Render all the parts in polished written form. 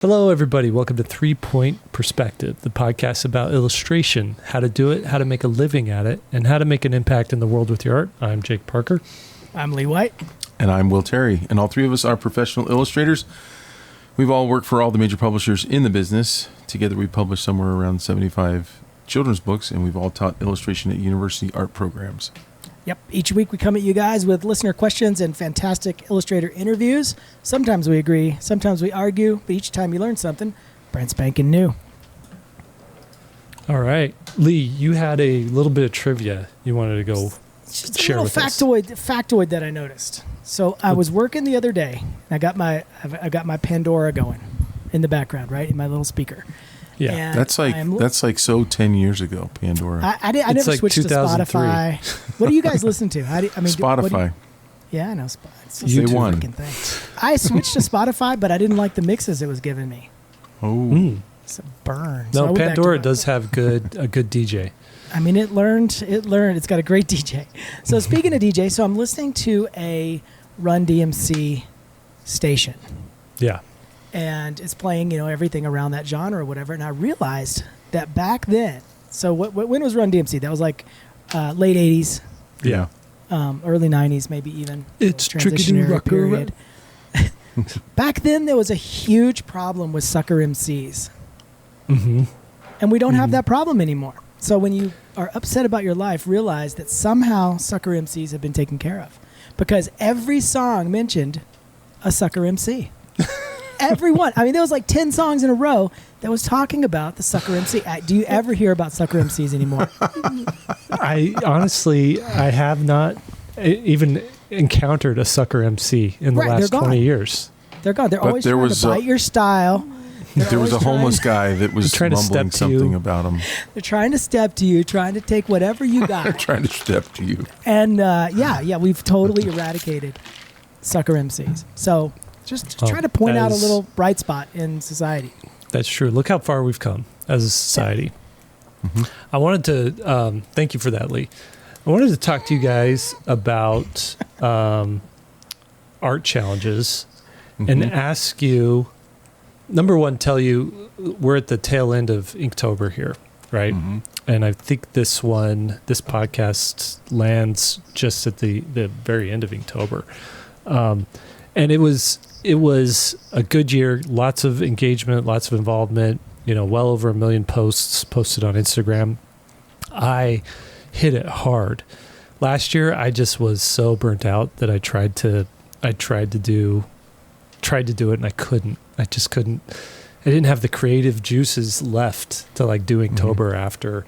Hello, everybody. Welcome to 3 Point Perspective, the podcast about illustration, how to do it, how to make a living at it, and how to make an impact in the world with your art. I'm Jake Parker. I'm Lee White. And I'm Will Terry. And all three of us are professional illustrators. We've all worked for all the major publishers in the business. Together we published somewhere around 75 children's books, and we've all taught illustration at university art programs. Yep. Each week we come at you guys with listener questions and fantastic illustrator interviews. Sometimes we agree, sometimes we argue, but each time you learn something, brand spanking new. All right. Lee, you had a little bit of trivia you wanted to go Just share a with little us. factoid that I noticed. So I was working the other day, and I got my Pandora going in the background, right, in my little speaker. Yeah. And That's like so 10 years ago, Pandora. I never like switched to 2003. Spotify. What do you guys listen to? Spotify. Yeah, I know Spotify. They won. I switched to Spotify, but I didn't like the mixes it was giving me. Oh. It's a burn. No, So I went back to Pandora my- does have a good DJ. I mean, it learned. It's got a great DJ. So speaking of DJ, so I'm listening to a Run DMC station, Yeah. and it's playing, everything around that genre or whatever. And I realized that back then, so when was Run DMC? That was like late 80s, Yeah. early 90s, maybe even. It's tricky to Transitionary rock period. Back then, there was a huge problem with sucker MCs. Mm-hmm. And we don't have that problem anymore. So when you are upset about your life, realize that somehow sucker MCs have been taken care of. Because every song mentioned a sucker MC. Every one. I mean, there was like 10 songs in a row that was talking about the sucker MC. Do you ever hear about sucker MCs anymore? I have not even encountered a sucker MC in the Right, last they're 20 gone. years. They're gone. They're But always there trying was to bite your style. There was a homeless guy that was Trying to mumbling step to you. something about him. They're trying to step to you, trying to take whatever you got. Trying to step to you. And we've totally eradicated sucker MCs. So just try to point out a little bright spot in society. That's true. Look how far we've come as a society. Mm-hmm. I wanted to thank you for that, Lee. I wanted to talk to you guys about art challenges and ask you, number one, tell you we're at the tail end of Inktober here, right? Mm-hmm. And I think this podcast lands just at the very end of Inktober. And it was a good year, lots of engagement, lots of involvement, well over 1 million posts posted on Instagram. I hit it hard. Last year, I just was so burnt out that I tried to do it and I couldn't. I just couldn't. I didn't have the creative juices left to like do Inktober after,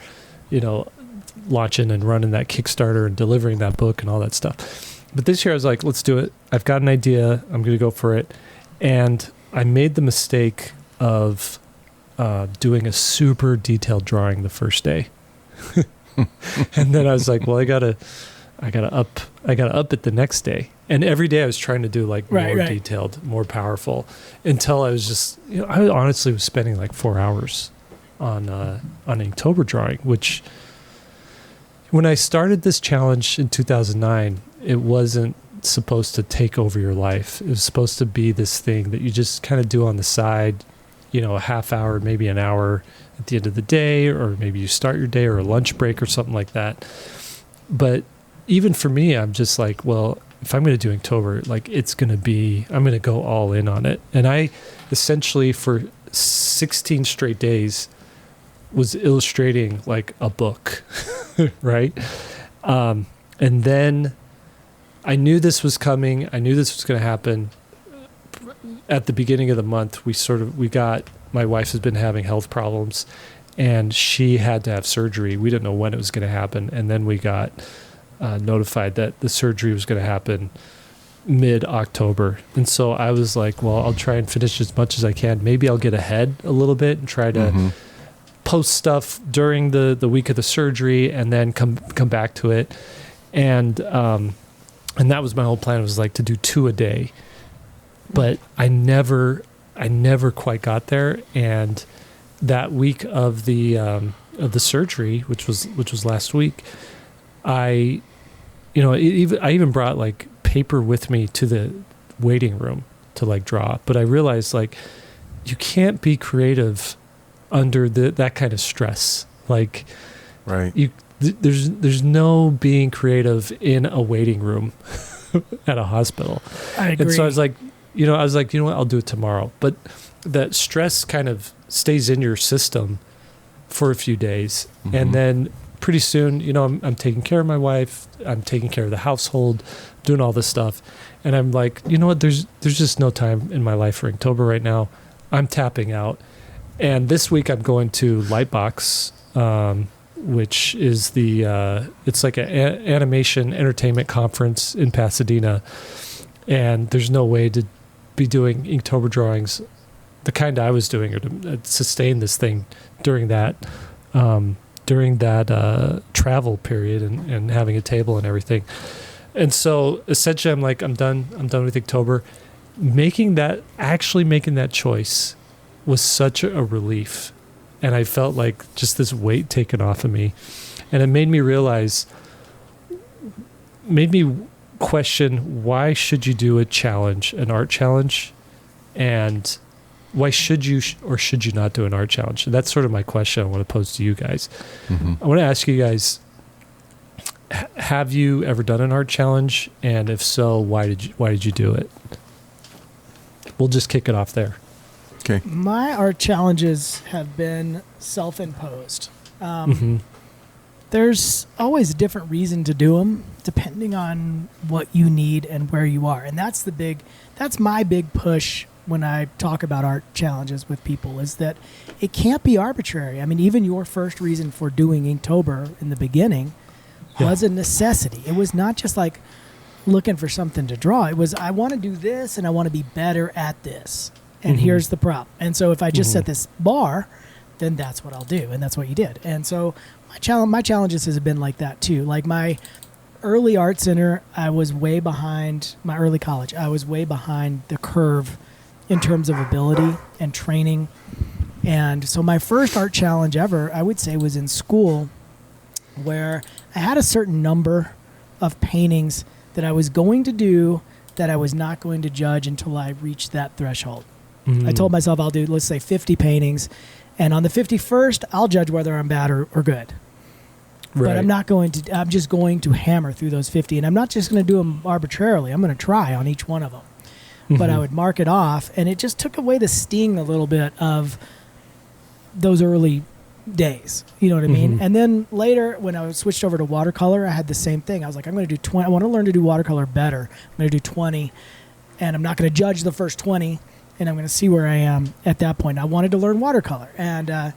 launching and running that Kickstarter and delivering that book and all that stuff. But this year I was like, let's do it. I've got an idea. I'm going to go for it. And I made the mistake of doing a super detailed drawing the first day. And then I was like, well, I gotta up it the next day. And every day I was trying to do like more detailed, more powerful, until I was just, I honestly was spending like 4 hours on Inktober drawing, which when I started this challenge in 2009, it wasn't supposed to take over your life. It was supposed to be this thing that you just kind of do on the side, a half hour, maybe an hour at the end of the day, or maybe you start your day or a lunch break or something like that. But even for me, I'm just like, well, if I'm going to do Inktober, like I'm going to go all in on it. And I essentially for 16 straight days was illustrating like a book, right? And then I knew this was coming. I knew this was going to happen. At the beginning of the month, my wife has been having health problems and she had to have surgery. We didn't know when it was going to happen. And then we got notified that the surgery was going to happen mid-October. And so I was like, well, I'll try and finish as much as I can. Maybe I'll get ahead a little bit and try to post stuff during the week of the surgery and then come back to it. And that was my whole plan, was like to do 2 a day. But I never quite got there. And that week of the surgery, which was last week, I even brought like paper with me to the waiting room to like draw. But I realized like you can't be creative under that kind of stress. Like, Right. There's no being creative in a waiting room at a hospital. I agree. And so I was like, you know what, I'll do it tomorrow. But that stress kind of stays in your system for a few days. Mm-hmm. And then pretty soon, I'm taking care of my wife, I'm taking care of the household, doing all this stuff. And I'm like, you know what, there's just no time in my life for Inktober right now. I'm tapping out. And this week I'm going to Lightbox, which is it's like an animation entertainment conference in Pasadena. And there's no way to be doing Inktober drawings the kind I was doing, or to sustain this thing during that travel period and having a table and everything. And so essentially I'm like, I'm done with Inktober. Making that choice was such a relief. And I felt like just this weight taken off of me. And it made me question, why should you do an art challenge? And why should you or should you not do an art challenge? And that's sort of my question I want to pose to you guys. Mm-hmm. I want to ask you guys, have you ever done an art challenge? And if so, why did you do it? We'll just kick it off there. Okay. My art challenges have been self-imposed. Mm-hmm. There's always a different reason to do them, depending on what you need and where you are. And that's my big push when I talk about art challenges with people, is that it can't be arbitrary. I mean, even your first reason for doing Inktober in the beginning was a necessity. It was not just like looking for something to draw. It was, I want to do this and I want to be better at this. And here's the problem. And so if I just set this bar, then that's what I'll do. And that's what you did. And so my challenges has been like that too. Like my early art center, I was way behind my early college. I was way behind the curve in terms of ability and training. And so my first art challenge ever, I would say, was in school, where I had a certain number of paintings that I was going to do that I was not going to judge until I reached that threshold. Mm-hmm. I told myself I'll do, let's say, 50 paintings, and on the 51st, I'll judge whether I'm bad or good. Right. But I'm just going to hammer through those 50, and I'm not just going to do them arbitrarily. I'm going to try on each one of them. But I would mark it off, and it just took away the sting a little bit of those early days. You know what I mean? And then later, when I switched over to watercolor, I had the same thing. I was like, I'm going to do 20. I want to learn to do watercolor better. I'm going to do 20, and I'm not going to judge the first 20, and I'm going to see where I am at that point. I wanted to learn watercolor, and it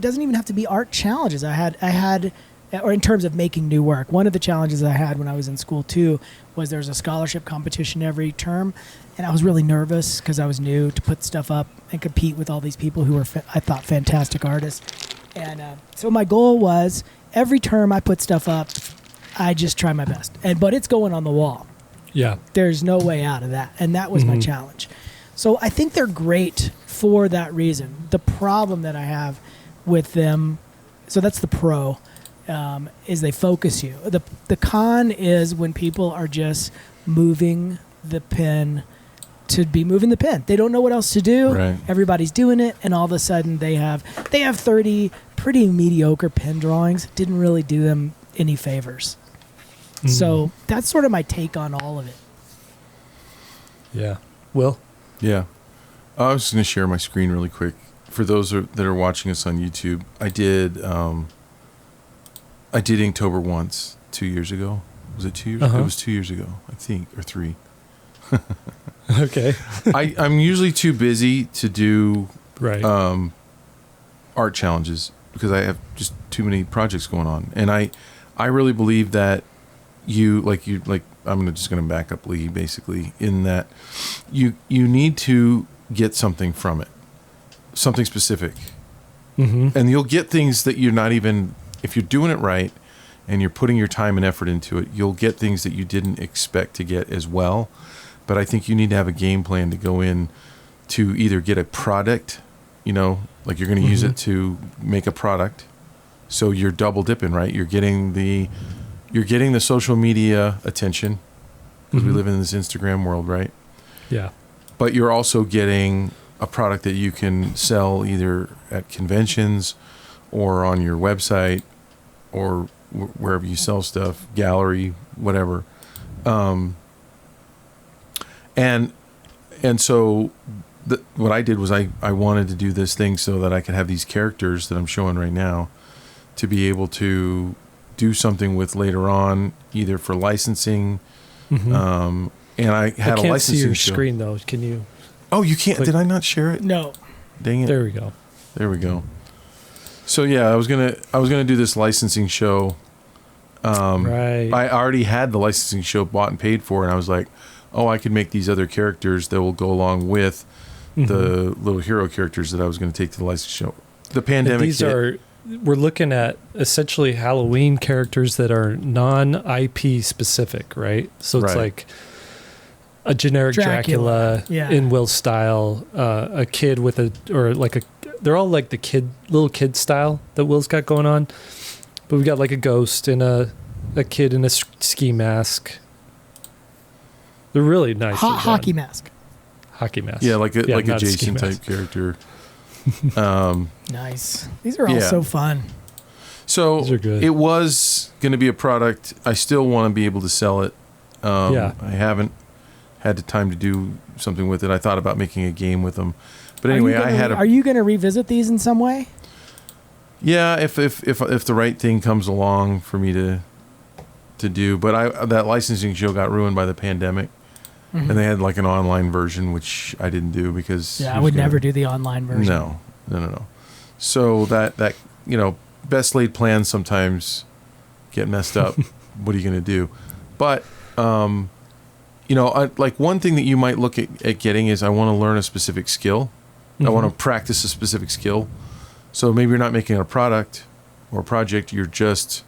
doesn't even have to be art challenges. I had, or in terms of making new work, one of the challenges I had when I was in school too was there's a scholarship competition every term, and I was really nervous because I was new to put stuff up and compete with all these people who were, I thought, fantastic artists. And so my goal was every term I put stuff up, I just try my best. But it's going on the wall. Yeah. There's no way out of that. And that was my challenge. So I think they're great for that reason. The problem that I have with them, so that's the pro, is they focus you. The con is when people are just moving the pen to be moving the pen. They don't know what else to do. Right. Everybody's doing it, and all of a sudden they have 30 pretty mediocre pen drawings. Didn't really do them any favors. So that's sort of my take on all of it. Yeah. Will? Yeah. I was just going to share my screen really quick. For those that are watching us on YouTube, I did Inktober once 2 years ago. Was it 2 years ago? It was 2 years ago, I think, or 3. Okay. I'm usually too busy to do art challenges because I have just too many projects going on. And I really believe that I'm just going to back up Lee basically in that you need to get something from it, something specific. And you'll get things that you're not even, if you're doing it right and you're putting your time and effort into it, you'll get things that you didn't expect to get as well. But I think you need to have a game plan to go in to either get a product, like you're going to use it to make a product. So you're double dipping, right? You're getting the social media attention because we live in this Instagram world, right? Yeah. but you're also getting a product that you can sell either at conventions or on your website or wherever you sell stuff, gallery, whatever. And so what I did was I wanted to do this thing so that I could have these characters that I'm showing right now to be able to do something with later on, either for licensing. And I had a licensing show. I can't see your screen though. Can you? Oh, you can't. Did I not share it? No. Dang it. There we go. There we go. So yeah, I was gonna do this licensing show. Right. I already had the licensing show bought and paid for, and I was like, oh, I could make these other characters that will go along with the little hero characters that I was going to take to the licensing show. The pandemic hit. We're looking at essentially Halloween characters that are non-IP specific, right? So it's like a generic Dracula in Will's style, a kid with they're all like the little kid style that Will's got going on. But we've got like a ghost and a kid in a ski mask. They're really nice. Hockey mask. Hockey mask. Yeah, like a Jason type character. Nice. These are all so fun. So these are good. It was going to be a product. I still want to be able to sell it. I haven't had the time to do something with it. I thought about making a game with them. But anyway, Are you going to revisit these in some way? Yeah, if the right thing comes along for me to do. But that licensing show got ruined by the pandemic. And they had like an online version, which I didn't do because I would never do the online version. No. So that best laid plans sometimes get messed up. What are you going to do? But like one thing that you might look at getting is I want to learn a specific skill. I want to practice a specific skill. So maybe you're not making a product or a project. You're just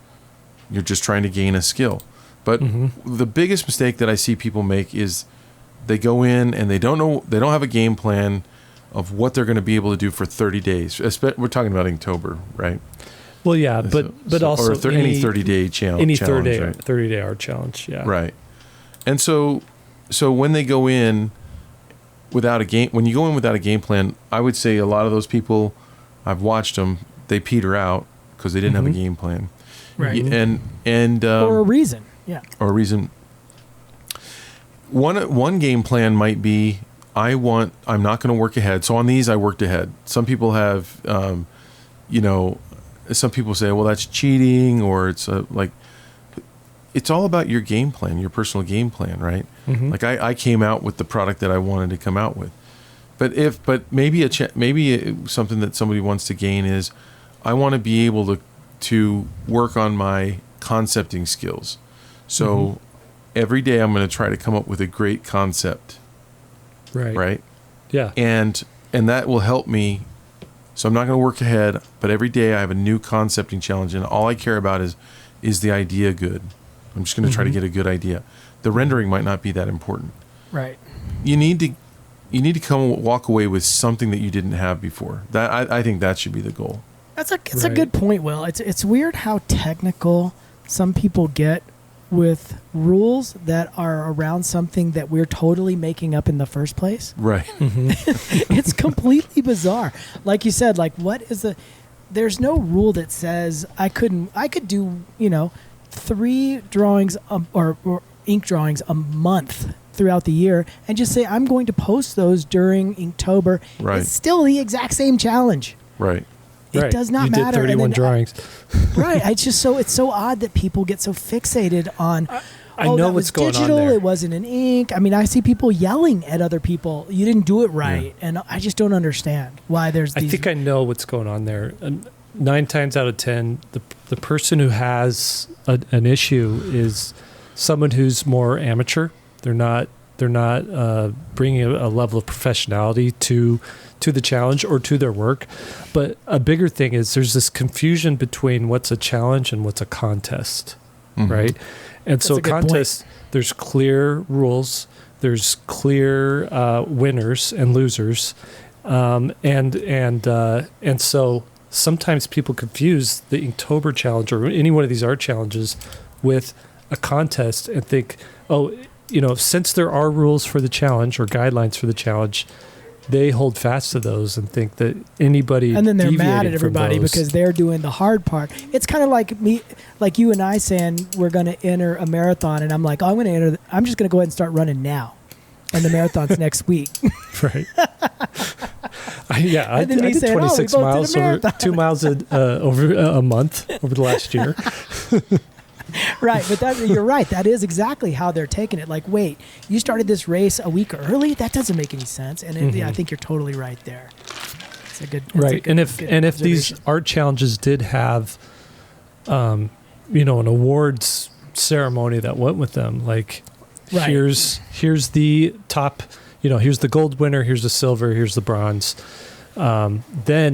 trying to gain a skill. But the biggest mistake that I see people make is they go in and they don't have a game plan of what they're going to be able to do for 30 days. We're talking about Inktober, right? Well, yeah, but also any 30-day challenge. Any 30-day art challenge, yeah. Right. And so when they go in without a game plan, I would say a lot of those people, I've watched them, they peter out because they didn't have a game plan. Right. And or a reason. Yeah. Or a reason. One game plan might be I'm not going to work ahead. So on these, I worked ahead. Some people have, some people say, well, that's cheating, or it's it's all about your game plan, your personal game plan, right? Like I came out with the product that I wanted to come out with. But maybe something that somebody wants to gain is I want to be able to work on my concepting skills. So every day I'm going to try to come up with a great concept. Right? Yeah. And that will help me. So I'm not going to work ahead, but every day I have a new concepting challenge, and all I care about is the idea good. I'm just going to try to get a good idea. The rendering might not be that important. Right. You need to walk away with something that you didn't have before. That I think that should be the goal. That's a good point, Will. It's weird how technical some people get with rules that are around something that we're totally making up in the first place. Right. It's completely bizarre. Like you said, there's no rule that says I could do, 3 drawings or ink drawings a month throughout the year and just say I'm going to post those during Inktober. Right. It's still the exact same challenge. Right. It does not matter. You did 31 drawings. Right. It's so odd that people get so fixated on. I know what's going on there. It wasn't an ink. I mean, I see people yelling at other people. You didn't do it right, and I just don't understand why there's. I think I know what's going on there. 9 times out of 10, the person who has an issue is someone who's more amateur. They're not bringing a level of professionality to the challenge or to their work. But a bigger thing is there's this confusion between what's a challenge and what's a contest, right? And so contest, there's clear rules, there's clear winners and losers, and so sometimes people confuse the Inktober challenge or any one of these art challenges with a contest and think, oh, since there are rules for the challenge or guidelines for the challenge, they hold fast to those and think that anybody and then they're mad at deviating from everybody those- because they're doing the hard part. It's kind of like me, like you and I saying we're going to enter a marathon, and I'm like, I'm just going to go ahead and start running now, and the marathon's next week. Right. I And then me did saying, 26 we both did a miles over marathon. 2 miles over a month over the last year. Right, but you're right. That is exactly how they're taking it. Like, wait, you started this race a week early? That doesn't make any sense. And I think you're totally right there. It's a good Right. And if these observation. art challenges did have, an awards ceremony that went with them, like Right. here's the top, here's the gold winner, here's the silver, here's the bronze. Then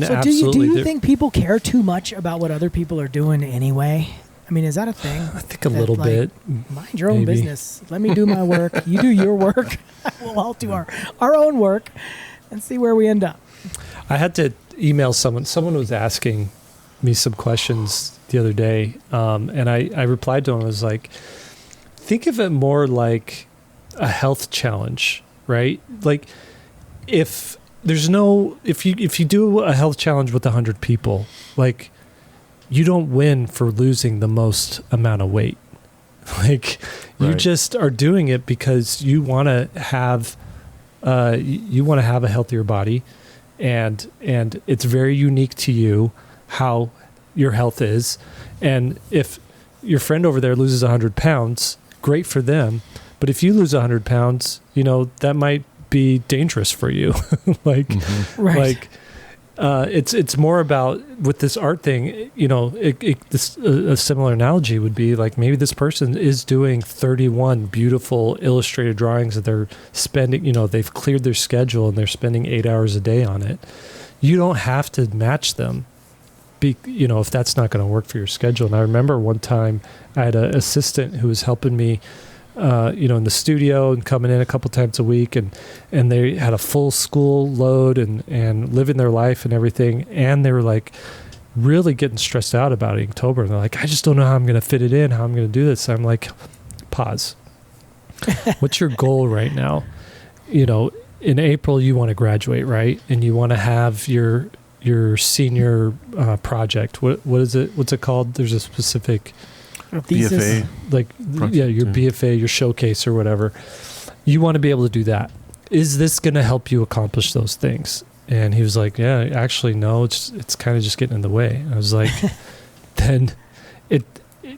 So absolutely, do you think people care too much about what other people are doing anyway? I mean, is that a thing? I think a little bit. Mind your own maybe. business. Let me do my work. You do your work. We'll all do our own work and see where we end up. I had to email someone. Someone was asking me some questions the other day, and I replied to him. I was like, think of it more like a health challenge, right? Like if you do a health challenge with 100 people, like you don't win for losing the most amount of weight. Like you Right. just are doing it because you want to have a healthier body, and it's very unique to you how your health is. And if your friend over there loses 100 pounds, great for them. But if you lose 100 pounds, that might be dangerous for you. Like, Right. it's more about with this art thing, a similar analogy would be like maybe this person is doing 31 beautiful illustrated drawings that they're spending, they've cleared their schedule and they're spending 8 hours a day on it. You don't have to match them, if that's not going to work for your schedule. And I remember one time I had an assistant who was helping me in the studio and coming in a couple times a week, and they had a full school load and living their life and everything. And they were like really getting stressed out about Inktober. And they're like, I just don't know how I'm going to fit it in, how I'm going to do this. I'm like, pause. What's your goal right now? In April, you want to graduate, right? And you want to have your senior project. What is it? What's it called? There's a specific Thesis. BFA. like your BFA, your showcase or whatever. You want to be able to do that. Is this going to help you accomplish those things? And he was like, yeah, actually, no, it's kind of just getting in the way. I was like, then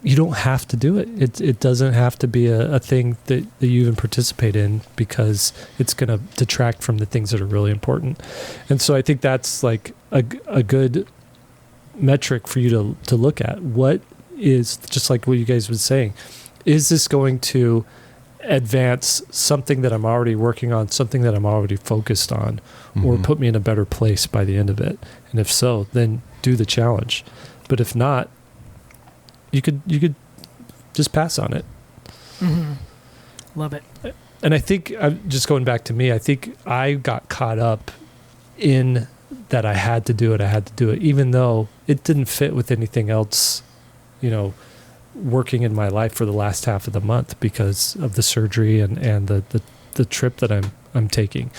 you don't have to do it. It doesn't have to be a thing that you even participate in, because it's going to detract from the things that are really important. And so I think that's like a good metric for you to look at. What is, just like what you guys were saying, is this going to advance something that I'm already working on, something that I'm already focused on, or put me in a better place by the end of it? And if so, then do the challenge. But if not, you could just pass on it. Mm-hmm. Love it. And I think, just going back to me, I think I got caught up in that I had to do it, even though it didn't fit with anything else, working in my life for the last half of the month because of the surgery and the trip that I'm taking.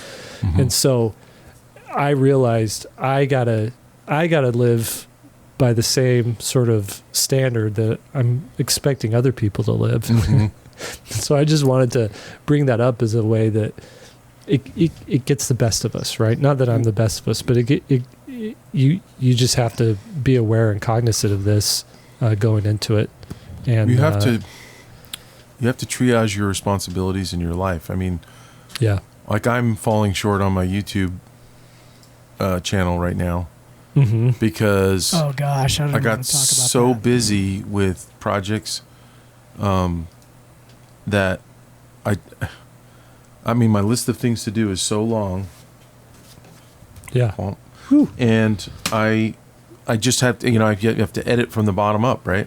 And so I realized I gotta live by the same sort of standard that I'm expecting other people to live. So I just wanted to bring that up as a way that it gets the best of us, right? Not that I'm the best of us, but you just have to be aware and cognizant of this going into it. And you have to triage your responsibilities in your life. I mean, yeah, like I'm falling short on my YouTube channel right now because Oh gosh, I got want to talk about so that. busy with projects that I mean, my list of things to do is so long. yeah, And I just have to, you have to edit from the bottom up, right?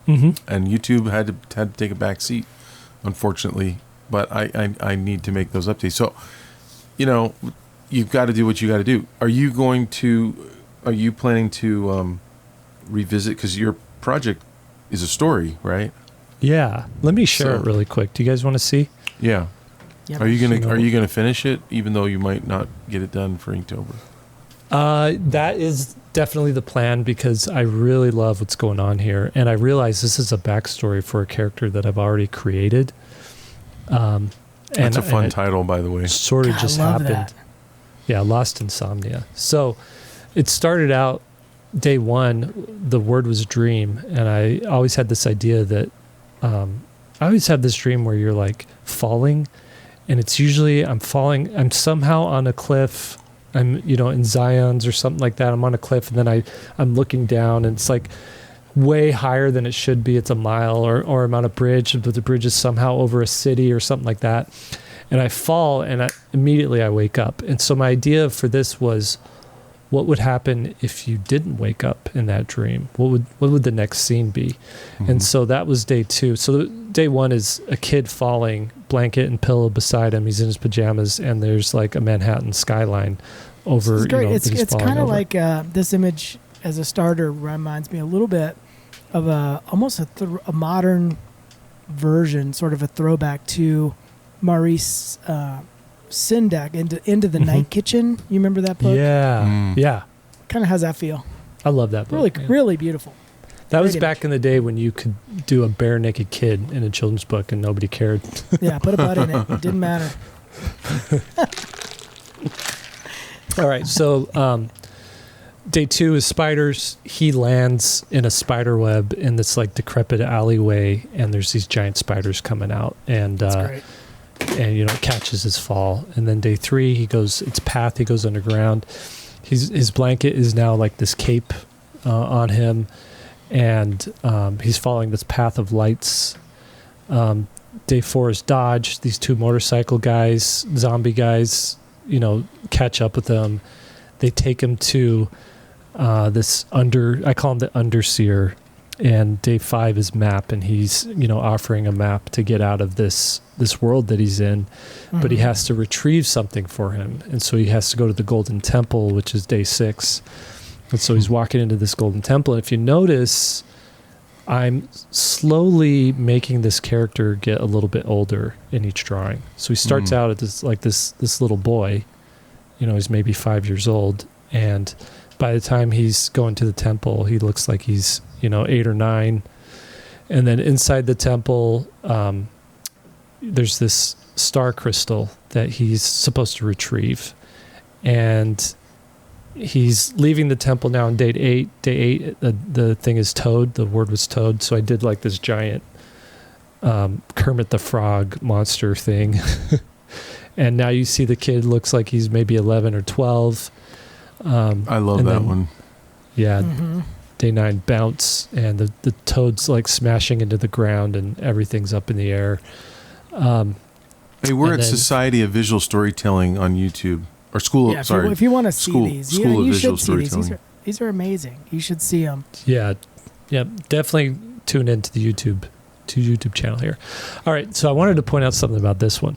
And YouTube had to take a back seat, unfortunately. But I need to make those updates. So, you've got to do what you got to do. Are you planning to revisit, because your project is a story, right? Yeah. Let me share So- it really quick. Do you guys want to see? Yeah. Yep. Are you You know- gonna finish it, even though you might not get it done for Inktober? That is definitely the plan because I really love what's going on here. And I realize this is a backstory for a character that I've already created. That's a fun and title, by the way. it sort of God, I just love happened. that. Yeah, Lost Insomnia. So it started out day one, the word was dream. And I always had this idea that I always have this dream where you're like falling. And it's usually I'm falling, I'm somehow on a cliff. I'm, in Zion's or something like that. I'm on a cliff and then I'm looking down and it's like way higher than it should be. It's a mile or I'm on a bridge, but the bridge is somehow over a city or something like that. And I fall and immediately I wake up. And so my idea for this was, what would happen if you didn't wake up in that dream? What would the next scene be? Mhm. And so that was day two. So day one is a kid falling, blanket and pillow beside him. He's in his pajamas, and there's like a Manhattan skyline over. It's great. that he's It's falling kind of over. like this image as a starter reminds me a little bit of almost a modern version, sort of a throwback to Maurice Sendak into the Night Kitchen. You remember that book? Yeah, yeah. Kind of how's that feel? I love that book. Really, man. really beautiful. That was great back in the day when you could do a bare naked kid in a children's book and nobody cared. Yeah, put a butt in it. It didn't matter. All right, so day two is spiders. He lands in a spider web in this like decrepit alleyway, and there's these giant spiders coming out, and That's great. and it catches his fall. And then day three, he goes underground. His blanket is now like this cape on him, and he's following this path of lights. Day four is dodge. These two motorcycle guys, zombie guys, catch up with him. They take him to I call him the underseer. And day five is map, and he's offering a map to get out of this world that he's in, but he has to retrieve something for him, and so he has to go to the Golden Temple, which is day six. And so he's walking into this Golden Temple, and if you notice, I'm slowly making this character get a little bit older in each drawing. So he starts out at this little boy, he's maybe 5 years old, and by the time he's going to the temple, he looks like he's 8 or 9. And then inside the temple, there's this star crystal that he's supposed to retrieve. And he's leaving the temple now on day 8. Day 8, the thing is toad. The word was toad. So I did like this giant Kermit the Frog monster thing. And now you see the kid looks like he's maybe 11 or 12. I love that one. Yeah. Mm-hmm. Day 9 bounce, and the toad's like smashing into the ground, and everything's up in the air. Hey, we're at Society of Visual Storytelling on YouTube, or School. Yeah, sorry, if you want to see School- these, School of you Visual should see these. Storytelling. These are amazing. You should see them. Yeah, definitely tune into the YouTube channel here. All right, so I wanted to point out something about this one.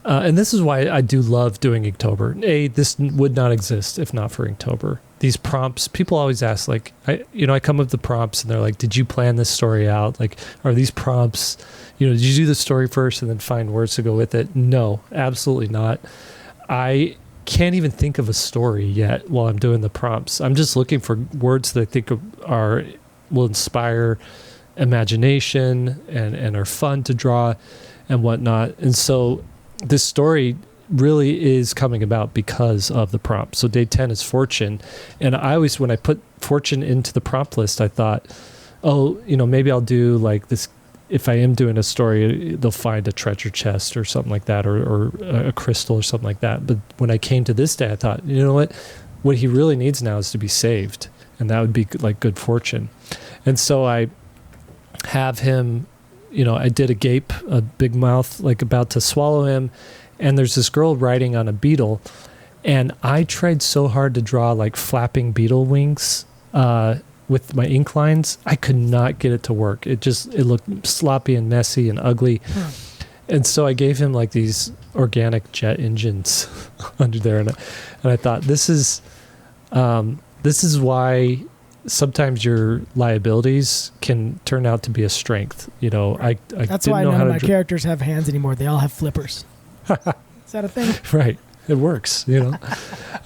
And this is why I do love doing Inktober. This would not exist if not for Inktober. These prompts, people always ask, like, I come up with the prompts and they're like, did you plan this story out? Like, are these prompts, did you do the story first and then find words to go with it? No, absolutely not. I can't even think of a story yet while I'm doing the prompts. I'm just looking for words that I think will inspire imagination and are fun to draw and whatnot. And so this story really is coming about because of the prompt. So day 10 is fortune. And I always, when I put fortune into the prompt list, I thought, maybe I'll do like this. If I am doing a story, they'll find a treasure chest or something like that, or a crystal or something like that. But when I came to this day, I thought, you know what he really needs now is to be saved. And that would be like good fortune. And so I have him, I did a big mouth, like about to swallow him. And there's this girl riding on a beetle. And I tried so hard to draw like flapping beetle wings with my ink lines. I could not get it to work. It looked sloppy and messy and ugly. And so I gave him like these organic jet engines under there. And I thought, this is why sometimes your liabilities can turn out to be a strength. You know, I That's didn't why know none how of to my characters have hands anymore. They all have flippers. Is that a thing? Right. It works, you know.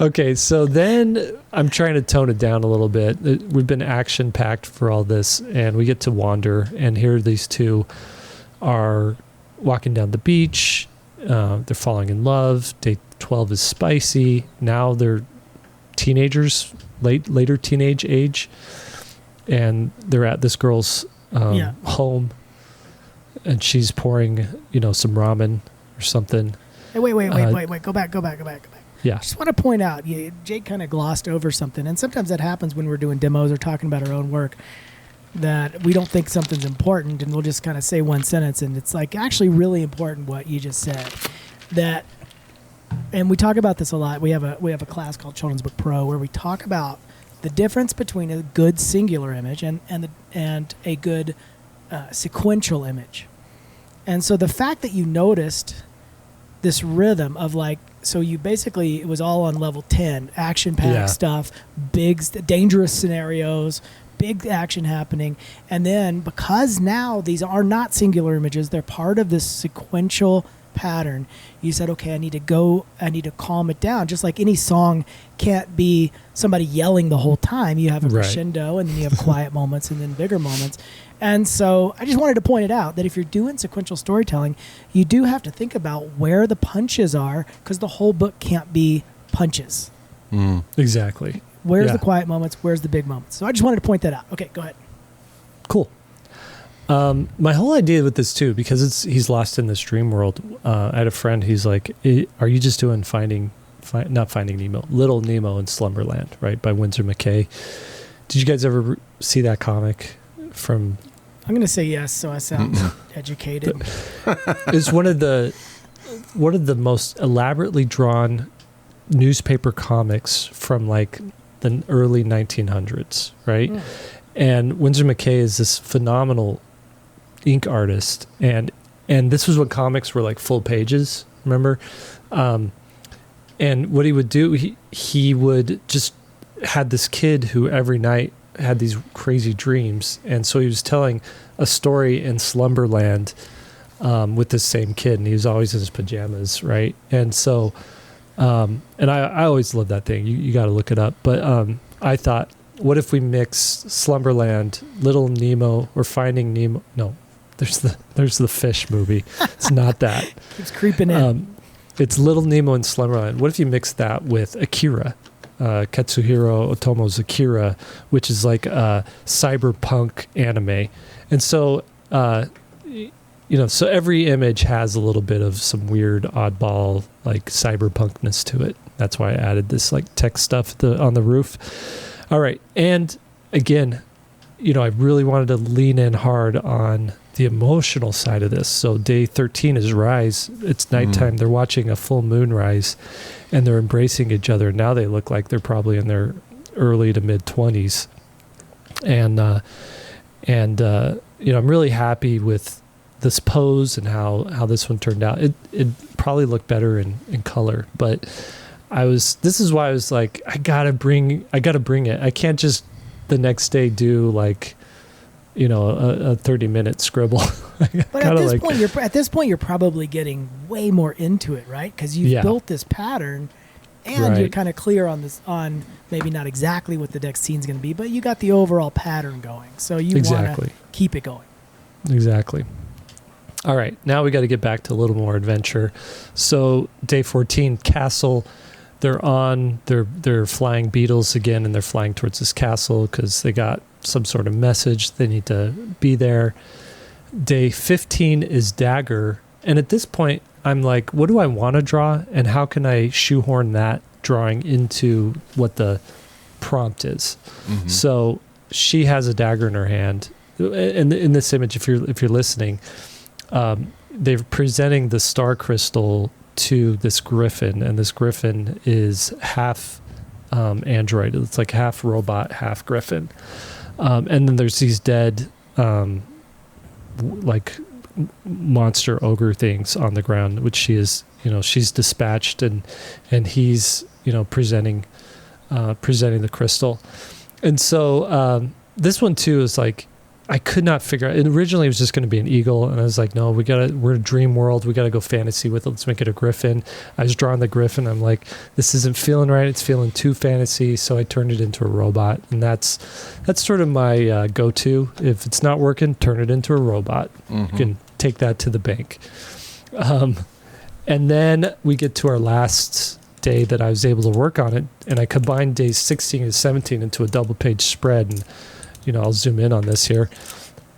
Okay, so then I'm trying to tone it down a little bit. We've been action-packed for all this, and we get to wander, and here these two are walking down the beach. They're falling in love. Day 12 is spicy. Now they're teenagers, later teenage age, and they're at this girl's home, and she's pouring, some ramen or something. Hey, wait. Go back. Yeah. I just want to point out, Jake kind of glossed over something, and sometimes that happens when we're doing demos or talking about our own work, that we don't think something's important, and we'll just kind of say one sentence, and it's like actually really important what you just said. That, and we talk about this a lot. We have a class called Children's Book Pro where we talk about the difference between a good singular image and a good sequential image. And so the fact that you noticed this rhythm of so you basically, it was all on level 10, action-packed stuff, big, dangerous scenarios, big action happening. And then because now these are not singular images, they're part of this sequential pattern, you said, okay, I need to calm it down. Just like any song can't be somebody yelling the whole time. You have a crescendo, and then you have quiet moments and then bigger moments. And so I just wanted to point it out that if you're doing sequential storytelling, you do have to think about where the punches are, because the whole book can't be punches. Exactly. Where's the quiet moments? Where's the big moments? So I just wanted to point that out. Okay, go ahead. Cool. My whole idea with this too, because he's lost in this dream world. I had a friend. He's like, "Are you just doing not Finding Nemo, Little Nemo in Slumberland, right, by Winsor McCay?" Did you guys ever see that comic? I'm going to say yes, so I sound educated. It's one of the most elaborately drawn newspaper comics from the early 1900s, right? And Winsor McCay is this phenomenal ink artist, and this was when comics were full pages, remember? And what he would do, he would just had this kid who every night had these crazy dreams, and so he was telling a story in Slumberland with this same kid, and he was always in his pajamas, right? And so and I always loved that thing. You got to look it up, but I thought, what if we mix Slumberland, Little Nemo, or Finding Nemo? No, there's the fish movie. It's not that. Keeps creeping in. It's Little Nemo and Slumberland. What if you mix that with Akira, Katsuhiro Otomo's Akira, which is like a cyberpunk anime, and so so every image has a little bit of some weird oddball cyberpunkness to it. That's why I added this tech stuff on the roof. All right. And again, I really wanted to lean in hard on the emotional side of this. So day 13 is rise. It's nighttime. They're watching a full moon rise, and they're embracing each other. Now they look like they're probably in their early to mid 20s. And I'm really happy with this pose and how this one turned out. It probably looked better in color, but this is why I was like, I gotta bring it. I can't just the next day do a 30-minute scribble. But at this point, you're probably getting way more into it, right? Because you've built this pattern, and you're kind of clear on maybe not exactly what the next scene's going to be, but you got the overall pattern going. So you want to keep it going. Exactly. All right, now we got to get back to a little more adventure. So day 14, castle. They're flying beetles again, and they're flying towards this castle because they got some sort of message. They need to be there. Day 15 is dagger. And at this point, I'm like, what do I want to draw? And how can I shoehorn that drawing into what the prompt is? Mm-hmm. So she has a dagger in her hand. And in this image, if you're listening, they're presenting the star crystal to this griffin, and this griffin is half android. It's like half robot, half griffin. And then there's these dead monster ogre things on the ground, which she is, she's dispatched, and he's, presenting the crystal. And so this one too is like, I could not figure out. Originally, it was just going to be an eagle, and I was like, "No, we're a dream world. We got to go fantasy with it. Let's make it a griffin." I was drawing the griffin. I'm like, "This isn't feeling right. It's feeling too fantasy." So I turned it into a robot, and that's sort of my go-to. If it's not working, turn it into a robot. You can take that to the bank. And then we get to our last day that I was able to work on it, and I combined days 16 and 17 into a double-page spread, and I'll zoom in on this here.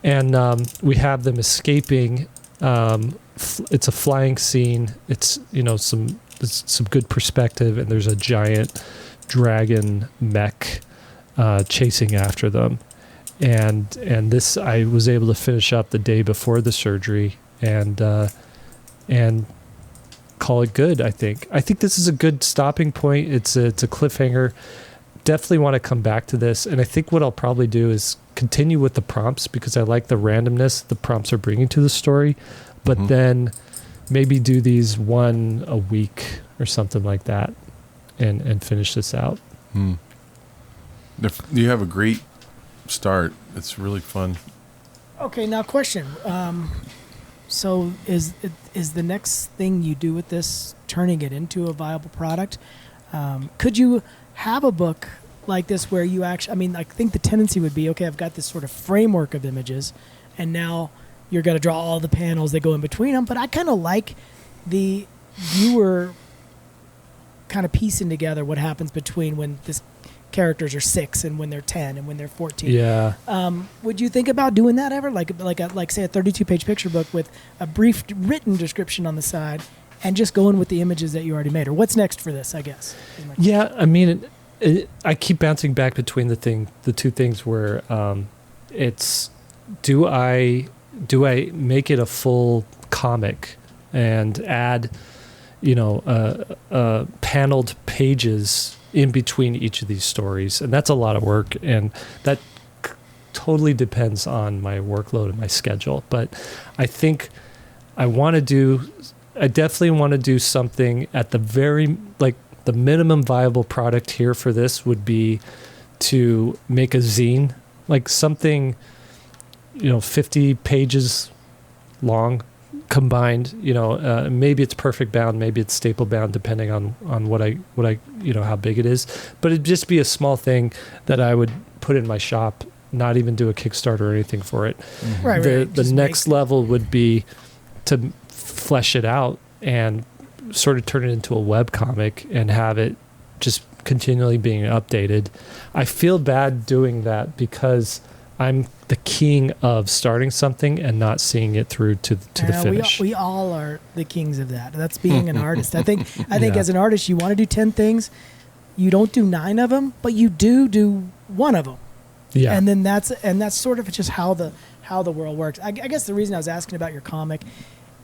And we have them escaping. It's a flying scene. It's, some good perspective, and there's a giant dragon mech chasing after them. And this I was able to finish up the day before the surgery and call it good, I think. I think this is a good stopping point. It's a cliffhanger. Definitely want to come back to this, and I think what I'll probably do is continue with the prompts because I like the randomness the prompts are bringing to the story, but then maybe do these one a week or something like that and finish this out. You have a great start. It's really fun. Okay, now question. So is the next thing you do with this turning it into a viable product? Could you have a book like this where you actually, I think the tendency would be, okay, I've got this sort of framework of images, and now you're going to draw all the panels that go in between them. But I kind of like the viewer kind of piecing together what happens between when this characters are 6 and when they're 10 and when they're 14. Yeah. Would you think about doing that ever? Like say a 32-page picture book with a brief written description on the side, and just going with the images that you already made? Or what's next for this, I guess? Yeah, I keep bouncing back between the two things where it's do I make it a full comic and add paneled pages in between each of these stories, and that's a lot of work, and that totally depends on my workload and my schedule. But I think I definitely want to do something at the the minimum viable product here for this would be to make a zine, like something, 50 pages long combined, maybe it's perfect bound, maybe it's staple bound, depending on what I how big it is. But it'd just be a small thing that I would put in my shop, not even do a Kickstarter or anything for it. Right. The next level would be to flesh it out and sort of turn it into a web comic and have it just continually being updated. I feel bad doing that because I'm the king of starting something and not seeing it through to the finish. We all are the kings of that. That's being an artist. I think as an artist, you want to do 10 things. You don't do 9 of them, but you do one of them. Yeah. And then that's sort of just how the world works. I guess the reason I was asking about your comic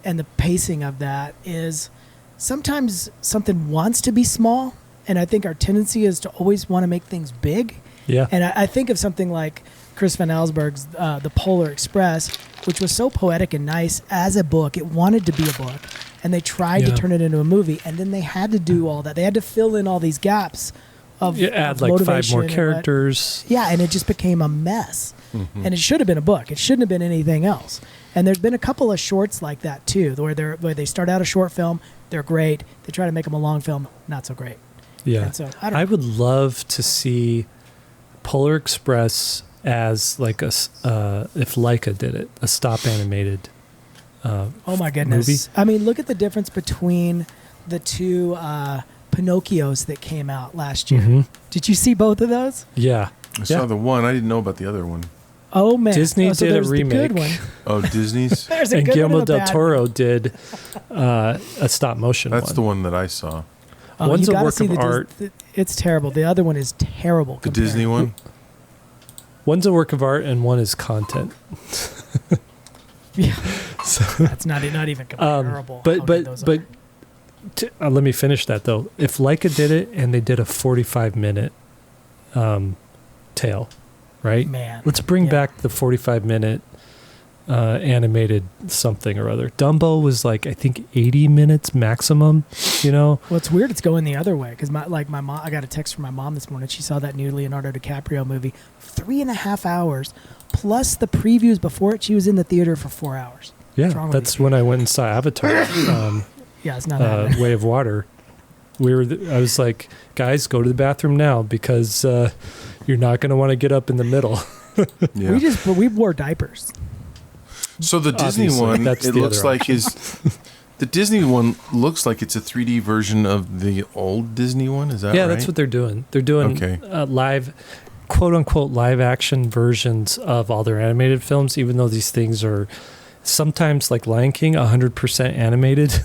and the pacing of that is sometimes something wants to be small, and I think our tendency is to always want to make things big. Yeah. And I think of something like Chris Van Allsburg's The Polar Express, which was so poetic and nice as a book. It wanted to be a book, and they tried to turn it into a movie, and then they had to do all that. They had to fill in all these gaps of add of like 5 more characters. And it just became a mess. And it should have been a book. It shouldn't have been anything else. And there's been a couple of shorts like that too, where they start out a short film, they're great. They try to make them a long film, not so great. Yeah. And so, I would love to see Polar Express as like if Leica did it, a stop animated oh my goodness. movie. Look at the difference between the 2 Pinocchios that came out last year. Did you see both of those? Yeah. I saw the one. I didn't know about the other one. Oh man! Disney did a remake. The good one. Oh, Disney's. There's a and good Guillermo one and a del bad Toro one. did a stop motion That's one. the one that I saw. One's you a gotta work see of art. It's terrible. The other one is terrible. The Disney one? One's a work of art and one is content. Yeah. So, That's not even comparable. But let me finish that though. If Leica did it and they did a 45-minute tale, right? Man, let's bring back the 45-minute animated something or other. Dumbo was like, I think 80 minutes maximum, you know? Well, it's weird it's going the other way because my mom, I got a text from my mom this morning. She saw that new Leonardo DiCaprio movie, 3.5 hours, plus the previews before it. She was in the theater for 4 hours. Yeah, that's when I went and saw Avatar. Yeah, it's not happening. Way of Water. I was like, guys, go to the bathroom now because you're not going to want to get up in the middle. Yeah. We wore diapers. So the Disney one, it looks like the Disney one looks like it's a 3D version of the old Disney one. Is that right? Yeah, that's what they're doing. They're doing live, quote unquote, live action versions of all their animated films, even though these things are sometimes like Lion King, 100% animated.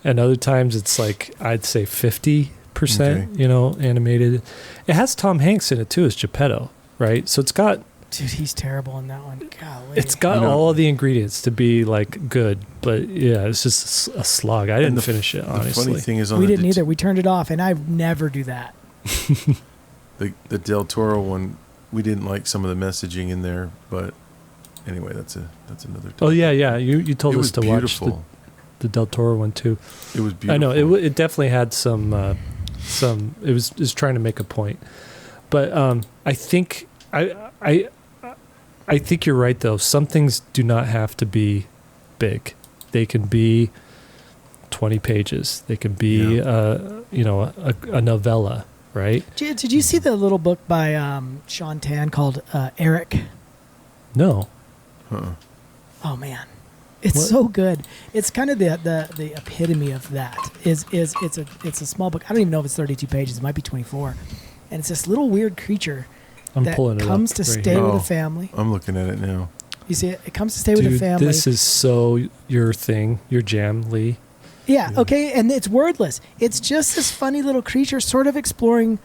And other times it's like, I'd say 50%, you know, animated. It has Tom Hanks in it too as Geppetto, right? So it's got... Dude, he's terrible in that one. Golly. It's got all the ingredients to be like good, but yeah, it's just a slog. I didn't finish it, honestly. The funny thing is, we didn't either. We turned it off, and I never do that. the Del Toro one, we didn't like some of the messaging in there, but anyway, that's another topic. Oh yeah. You told us to beautiful. Watch the Del Toro one too. It was beautiful. I know it definitely had some. It was trying to make a point, but I think I think you're right though. Some things do not have to be big. They can be 20 pages. They can be a novella, right? Did you see the little book by Sean Tan called Eric? No. Oh man. It's so good. It's kind of the epitome of that. It's a small book. I don't even know if it's 32 pages. It might be 24. And it's this little weird creature that comes to stay with a family. I'm looking at it now. You see it? It comes to stay with a family. This is so your thing, your jam, Lee. Yeah, okay, and it's wordless. It's just this funny little creature sort of exploring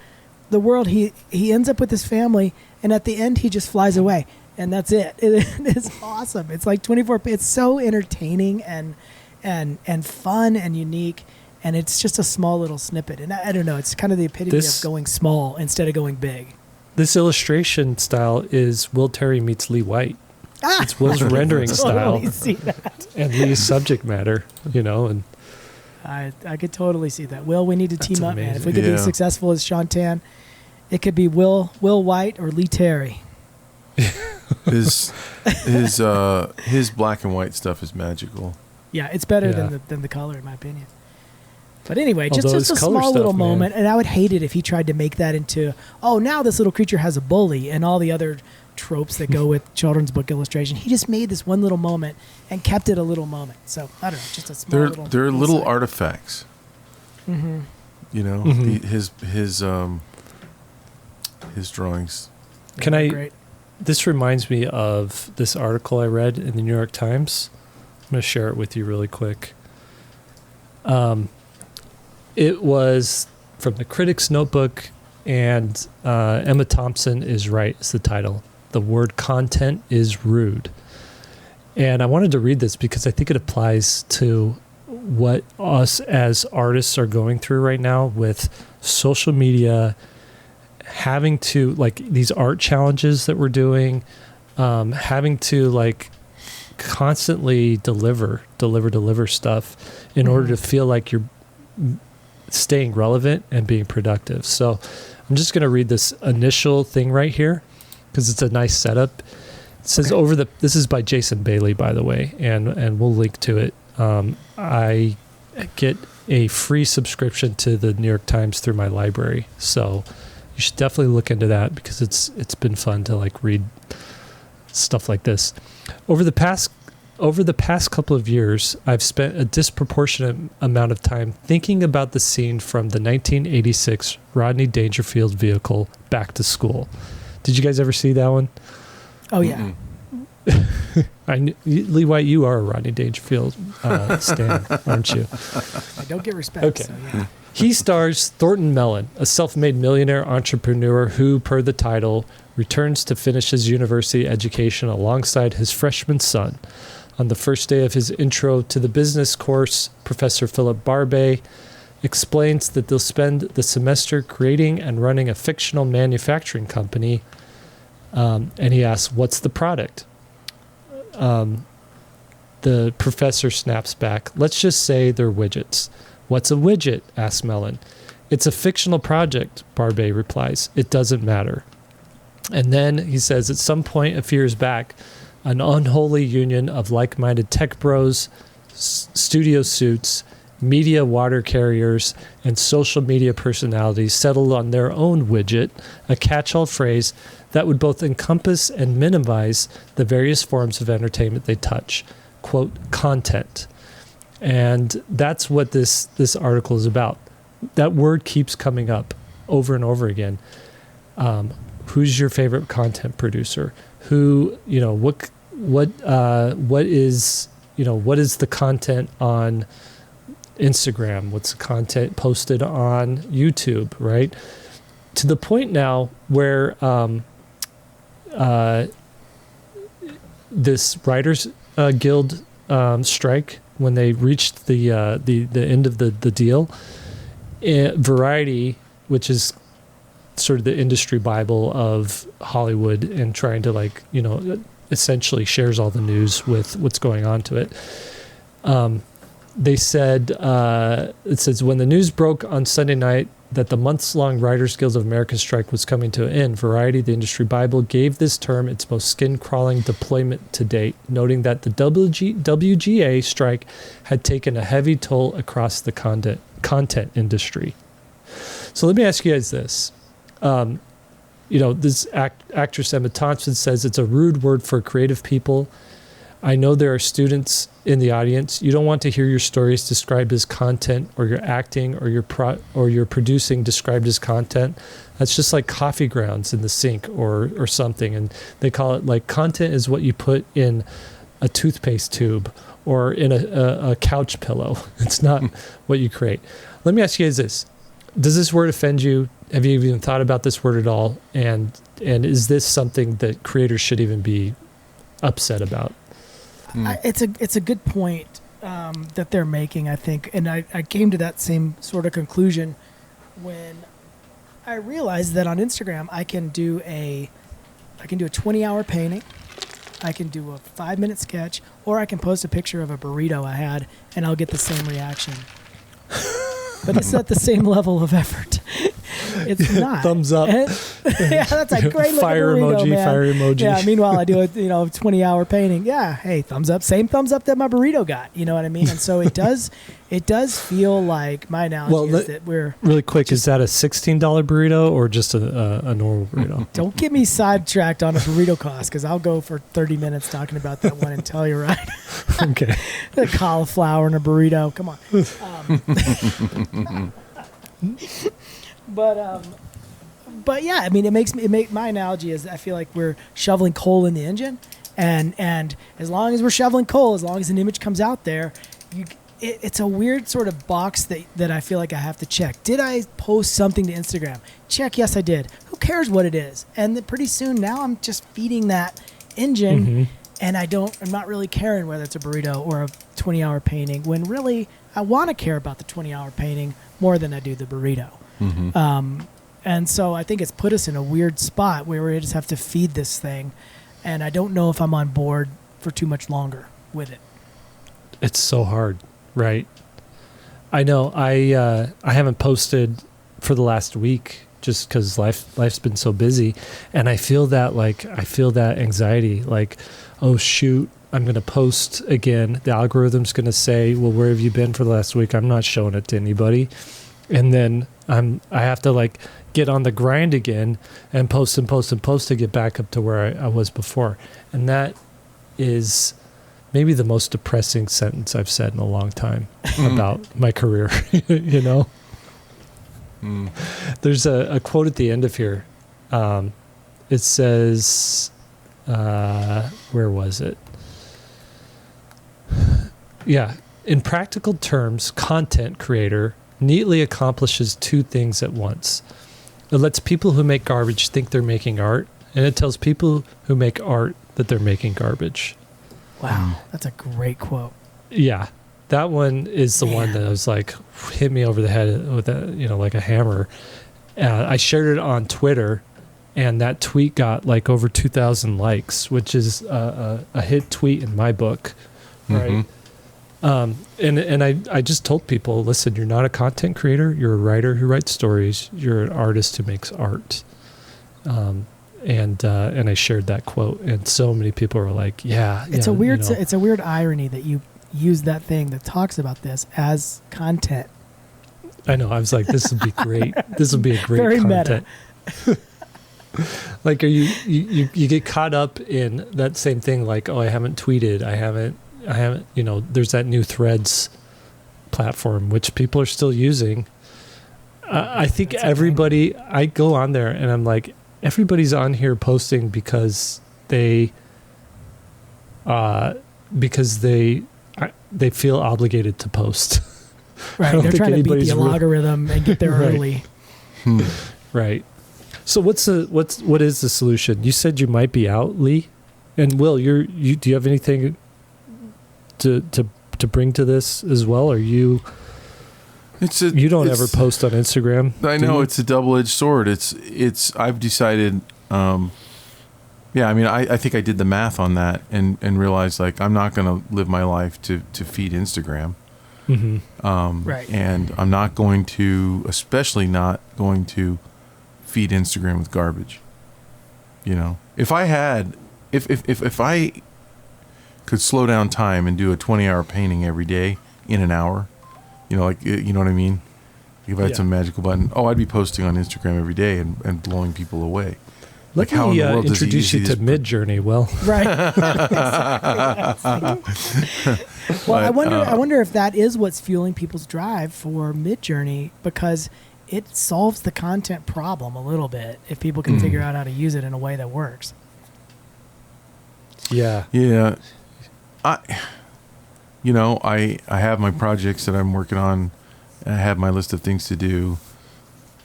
the world. He ends up with his family, and at the end he just flies away. And that's it. It's awesome. It's like 24. It's so entertaining and fun and unique. And it's just a small little snippet. And I don't know. It's kind of the epitome of going small instead of going big. This illustration style is Will Terry meets Lee White. It's Will's rendering style. Totally see that. And Lee's subject matter, you know. And I could totally see that. Will, we need to team up, man. If we could be successful as Sean Tan, it could be Will White or Lee Terry. His black and white stuff is magical. Yeah, it's better than the color, in my opinion. But anyway, just a small little moment, and I would hate it if he tried to make that into, now this little creature has a bully and all the other tropes that go with children's book illustration. He just made this one little moment and kept it a little moment. So I don't know, just a small little. They're little artifacts. Mm-hmm. You know, his drawings. Great. This reminds me of this article I read in the New York Times. I'm going to share it with you really quick. It was from the Critic's Notebook, and Emma Thompson is right, is the title. The word content is rude. And I wanted to read this because I think it applies to what us as artists are going through right now with social media, having to, like, these art challenges that we're doing, having to, like, constantly deliver stuff in order to feel like you're staying relevant and being productive. So I'm just going to read this initial thing right here because it's a nice setup. It says this is by Jason Bailey, by the way, and we'll link to it. I get a free subscription to the New York Times through my library. So you should definitely look into that because it's been fun to like read stuff like this. Over the past couple of years, I've spent a disproportionate amount of time thinking about the scene from the 1986 Rodney Dangerfield vehicle, Back to School. Did you guys ever see that one? Oh, yeah. Lee White, you are a Rodney Dangerfield stan, aren't you? I don't get respect. Okay. So yeah. He stars Thornton Mellon, a self-made millionaire entrepreneur who, per the title, returns to finish his university education alongside his freshman son. On the first day of his intro to the business course, Professor Philip Barbay explains that they'll spend the semester creating and running a fictional manufacturing company. And he asks, what's the product? the professor snaps back, let's just say they're widgets. What's a widget? asks Mellon. It's a fictional project, Barbet replies. It doesn't matter. And then he says, at some point a few years back, an unholy union of like-minded tech bros, studio suits, media water carriers, and social media personalities settled on their own widget, a catch-all phrase that would both encompass and minimize the various forms of entertainment they touch. Quote, content. And that's what this article is about. That word keeps coming up over and over again. Who's your favorite content producer? Who, what is the content on Instagram? What's the content posted on YouTube, right? To the point now where this Writers Guild strike, when they reached the end of the deal, Variety, which is sort of the industry Bible of Hollywood and trying to essentially shares all the news with what's going on to it. They said, it says, when the news broke on Sunday night that the months-long Writers Guild of America strike was coming to an end, Variety, the industry Bible, gave this term its most skin-crawling deployment to date, noting that the WGA strike had taken a heavy toll across the content industry. So let me ask you guys this. This actress Emma Thompson says it's a rude word for creative people. I know there are students in the audience. You don't want to hear your stories described as content, or your acting or your producing described as content. That's just like coffee grounds in the sink or something. And they call it like content is what you put in a toothpaste tube or in a couch pillow. It's not what you create. Let me ask you guys this. Does this word offend you? Have you even thought about this word at all? And is this something that creators should even be upset about? It's a good point that they're making, I think, and I came to that same sort of conclusion when I realized that on Instagram I can do a 20-hour painting, I can do a 5-minute sketch, or I can post a picture of a burrito I had, and I'll get the same reaction. But it's not the same level of effort. It's not. Thumbs up. Yeah, that's a great looking fire burrito, emoji, man. fire emoji. Yeah, meanwhile, I do a 20-hour painting. Yeah, hey, thumbs up. Same thumbs up that my burrito got. You know what I mean? And so it does feel like my analogy is that we're... Really quick, is that a $16 burrito or just a normal burrito? Don't get me sidetracked on a burrito cost, because I'll go for 30 minutes talking about that one and tell you right. Okay. The cauliflower and a burrito. Come on. But yeah, I mean, my analogy is I feel like we're shoveling coal in the engine, and as long as we're shoveling coal, as long as an image comes out there, it's a weird sort of box that I feel like I have to check. Did I post something to Instagram? Check, yes, I did. Who cares what it is? And then pretty soon now I'm just feeding that engine, and I'm not really caring whether it's a burrito or a 20-hour painting, when really I want to care about the 20-hour painting more than I do the burrito. And so I think it's put us in a weird spot where we just have to feed this thing, and I don't know if I'm on board for too much longer with it. It's so hard, right? I know. I haven't posted for the last week just because life's been so busy, and I feel that anxiety, like, oh shoot, I'm going to post again. The algorithm's going to say, well, where have you been for the last week? I'm not showing it to anybody. And then I have to get on the grind again and post to get back up to where I was before. And that is maybe the most depressing sentence I've said in a long time about my career, There's a quote at the end of here. It says, where was it? Yeah. In practical terms, content creator neatly accomplishes two things at once. It lets people who make garbage think they're making art, and it tells people who make art that they're making garbage. Wow, that's a great quote. Yeah, that one is the one that was hit me over the head with like a hammer. I shared it on Twitter, and that tweet got like over 2,000 likes, which is a hit tweet in my book, right? And I just told people, listen, you're not a content creator, you're a writer who writes stories, you're an artist who makes art. And I shared that quote, and so many people were like, yeah. It's a weird irony that you use that thing that talks about this as content. I know. I was like, this would be great. This would be a great Very content. meta. Like, are you get caught up in that same thing? Like, oh, I haven't tweeted. I haven't. There's that new Threads platform, which people are still using. I think everybody. I go on there and I'm like, everybody's on here posting because they feel obligated to post. Right, they're trying to beat the algorithm and get there early. Right. So what is the solution? You said you might be out, Lee, and Will. Do you have anything to bring to this as well? Or you? You don't ever post on Instagram. I know it's a double-edged sword. I've decided. Yeah, I mean, I think I did the math on that and realized like I'm not going to live my life to feed Instagram. Right. And I'm not going to, especially not going to feed Instagram with garbage. If I could slow down time and do a 20-hour painting every day in an hour, you know what I mean? If I had some magical button, I'd be posting on Instagram every day and blowing people away. Let me introduce you to Midjourney, Will. Right. Well, I wonder if that is what's fueling people's drive for Midjourney, because it solves the content problem a little bit if people can figure out how to use it in a way that works. Yeah. Yeah. I have my projects that I'm working on. I have my list of things to do.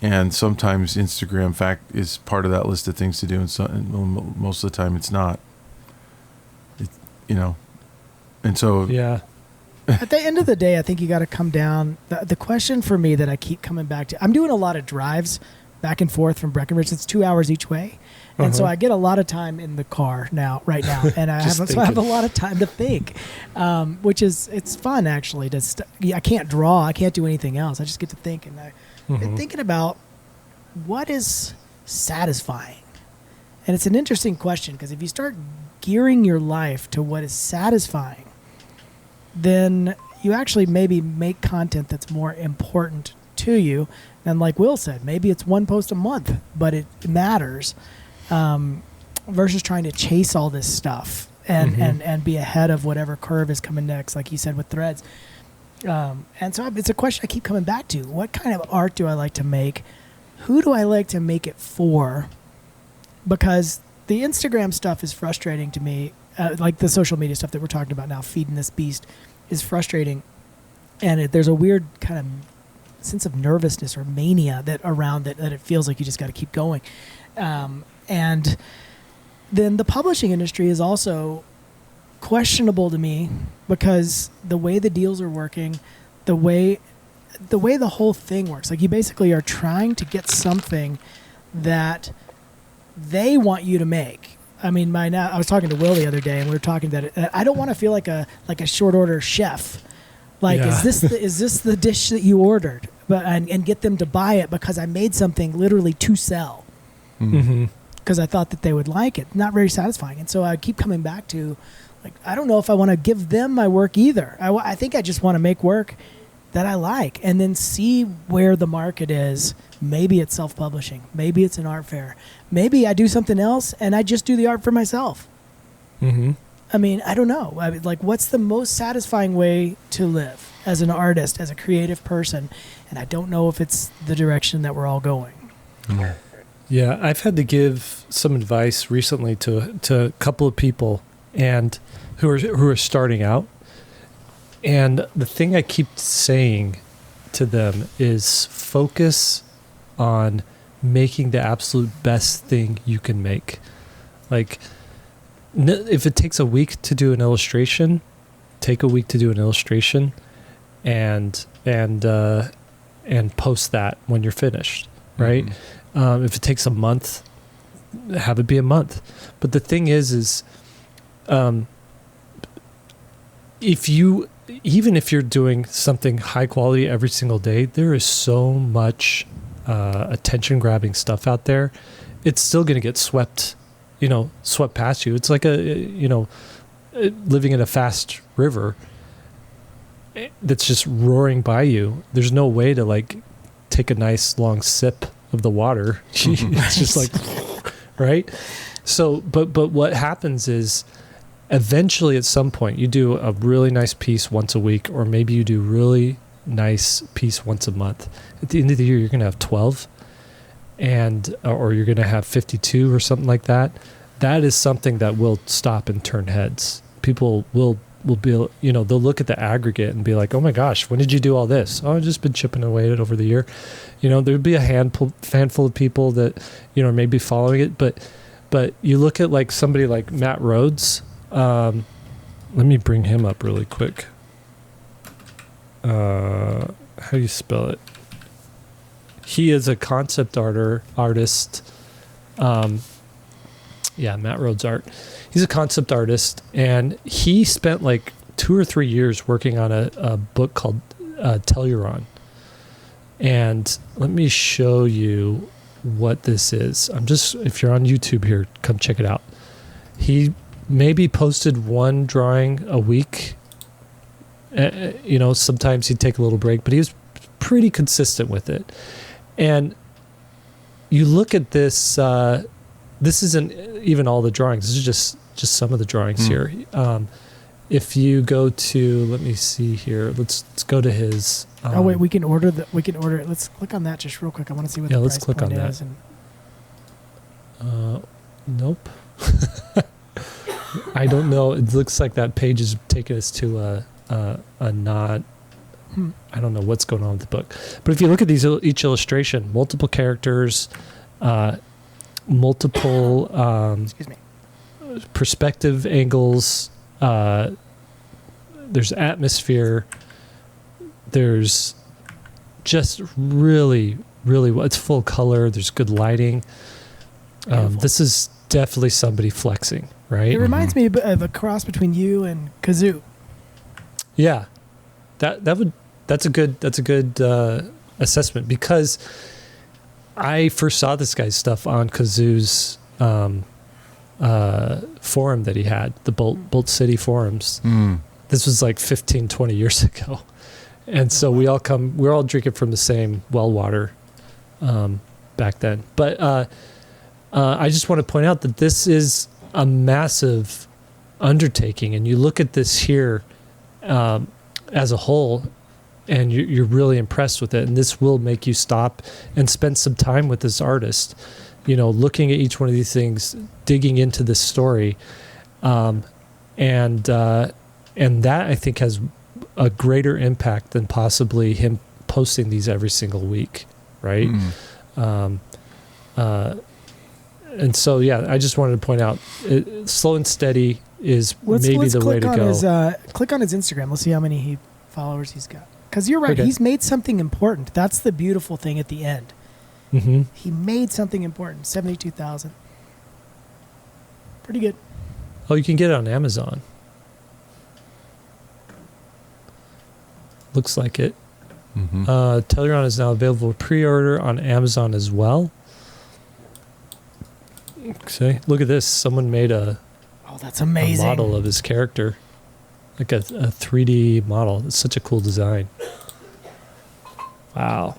And sometimes Instagram is part of that list of things to do, and most of the time it's not. And so yeah. At the end of the day, I think you got to come down. The question for me that I keep coming back to, I'm doing a lot of drives back and forth from Breckenridge. It's 2 hours each way, and so I get a lot of time in the car right now, and I have a lot of time to think, which it's fun actually. I can't draw, I can't do anything else. I just get to think, and been thinking about what is satisfying. And it's an interesting question, because if you start gearing your life to what is satisfying, then you actually maybe make content that's more important to you. And like Will said, maybe it's one post a month, but it matters, versus trying to chase all this stuff and be ahead of whatever curve is coming next, like you said with Threads. And so it's a question I keep coming back to. What kind of art do I like to make? Who do I like to make it for? Because the Instagram stuff is frustrating to me. Like the social media stuff that we're talking about now, feeding this beast, is frustrating. And there's a weird kind of sense of nervousness or mania around it, that it feels like you just got to keep going. And then the publishing industry is also questionable to me, because the way the deals are working, the way the whole thing works, like you basically are trying to get something that they want you to make. I mean, I was talking to Will the other day, and we were talking that I don't want to feel like a short order chef. Like, is this the dish that you ordered? But and get them to buy it because I made something literally to sell. Because I thought that they would like it. Not very satisfying. And so I keep coming back to, like, I don't know if I want to give them my work either. I think I just want to make work that I like, and then see where the market is. Maybe it's self-publishing. Maybe it's an art fair. Maybe I do something else and I just do the art for myself. I mean, I don't know. Like, what's the most satisfying way to live as an artist, as a creative person? And I don't know if it's the direction that we're all going. Yeah, I've had to give some advice recently to a couple of people and who are starting out. And the thing I keep saying to them is focus on making the absolute best thing you can make. Like, if it takes a week to do an illustration, take a week to do an illustration, and post that when you're finished, right? If it takes a month, have it be a month. But the thing is even if you're doing something high quality every single day, there is so much attention grabbing stuff out there. It's still going to get swept past you. It's like living in a fast river that's just roaring by you. There's no way to like take a nice long sip of the water. It's just like, right? So, but what happens is eventually at some point you do a really nice piece once a week, or maybe you do really nice piece once a month. At the end of the year, you're going to have 12 or you're going to have 52 or something like that. That is something that will stop and turn heads. People will be, they'll look at the aggregate and be like, oh my gosh, when did you do all this? Oh, I've just been chipping away at it over the year. There'd be a handful of people that, maybe following it. But you look at like somebody like Matt Rhodes. Let me bring him up really quick. How do you spell it? He is a concept artist. Matt Rhodes Art. He's a concept artist, and he spent like 2 or 3 years working on a book called Tailor. And let me show you what this is. If you're on YouTube here, come check it out. He maybe posted one drawing a week. Sometimes he'd take a little break, but he was pretty consistent with it. And you look at this, this isn't even all the drawings. This is just some of the drawings here. If you go to, let me see here. Let's go to his. Wait, we can order it. Let's click on that just real quick. I want to see what the price click point on is. Nope. I don't know. It looks like that page is taking us to a not. I don't know what's going on with the book. But if you look at each illustration, multiple characters, multiple perspective angles, there's atmosphere, there's just really, really, it's full color, there's good lighting. This is definitely somebody flexing, right? It reminds me of a cross between you and Kazoo. Yeah, that's a good assessment, because I first saw this guy's stuff on Kazoo's forum that he had, the Bolt City forums. This was like 15, 20 years ago. And so we're all drinking from the same well water back then. But I just want to point out that this is a massive undertaking. And you look at this here as a whole, and you're really impressed with it. And this will make you stop and spend some time with this artist, looking at each one of these things, digging into this story. And that, I think, has a greater impact than possibly him posting these every single week, right? And so, I just wanted to point out, slow and steady is maybe the way to go. Click on his Instagram. Let's see how many followers he's got. Because you're right, he's made something important. That's the beautiful thing at the end. Mm-hmm. He made something important. 72,000. Pretty good. Oh, you can get it on Amazon. Looks like it. Mm-hmm. Tailor is now available pre-order on Amazon as well. Okay, look at this. Someone made that's amazing. A model of his character. Like a 3D model. It's such a cool design. Wow.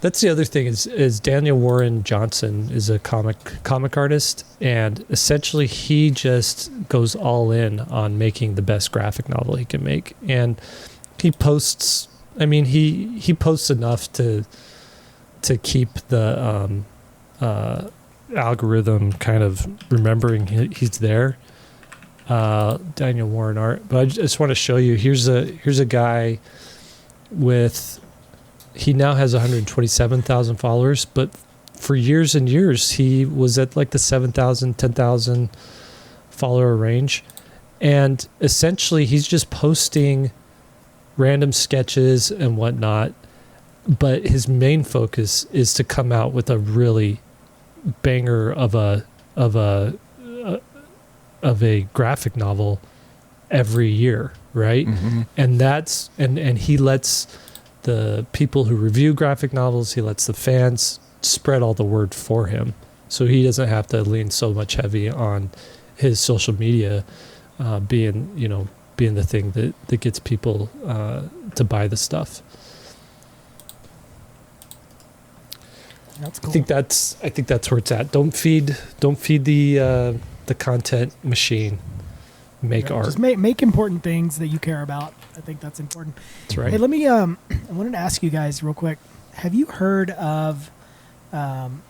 That's the other thing is Daniel Warren Johnson is a comic artist, and essentially he just goes all in on making the best graphic novel he can make. And he posts, he posts enough to keep the algorithm kind of remembering he's there. Daniel Warren art, but I just want to show you. Here's a guy with. He now has 127,000 followers, but for years and years he was at like the 7,000, 10,000 follower range, and essentially he's just posting random sketches and whatnot. But his main focus is to come out with a really banger of a graphic novel every year, right? Mm-hmm. And that's and he lets the people who review graphic novels, he lets the fans spread all the word for him, so he doesn't have to lean so much heavy on his social media being the thing that gets people to buy the stuff. That's cool. I think that's where it's at. Don't feed the content machine. Make art. Just make important things that you care about. I think that's important. That's right. Hey, let me. I wanted to ask you guys real quick. Have you heard of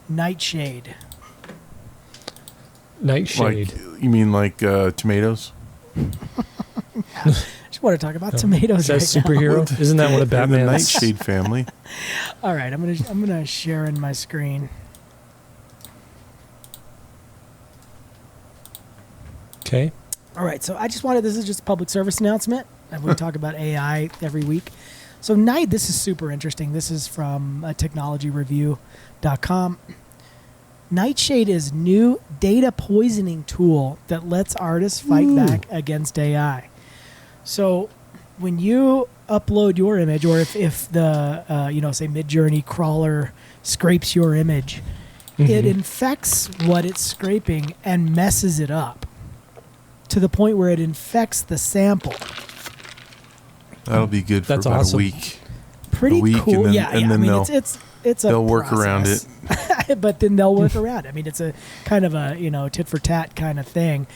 Nightshade? Nightshade. Like, you mean like tomatoes? I just want to talk about tomatoes. Is that right superhero? now. Isn't that one of The Batman's? Nightshade family. All right, I'm gonna share in my screen. Okay. All right, so I just wanted, this is just a public service announcement. And we talk about AI every week. So this is super interesting. This is from technologyreview.com. Nightshade is new data poisoning tool that lets artists fight back against AI. So when you upload your image, or if the, say Midjourney crawler scrapes your image, it infects what it's scraping and messes it up to the point where it infects the sample. That'll be good for That's about awesome. a week. Pretty A week, cool. and then- yeah, and yeah. then I mean, they'll- it's a they'll work around process. But then they'll work around it. I mean, it's a kind of a, tit for tat kind of thing.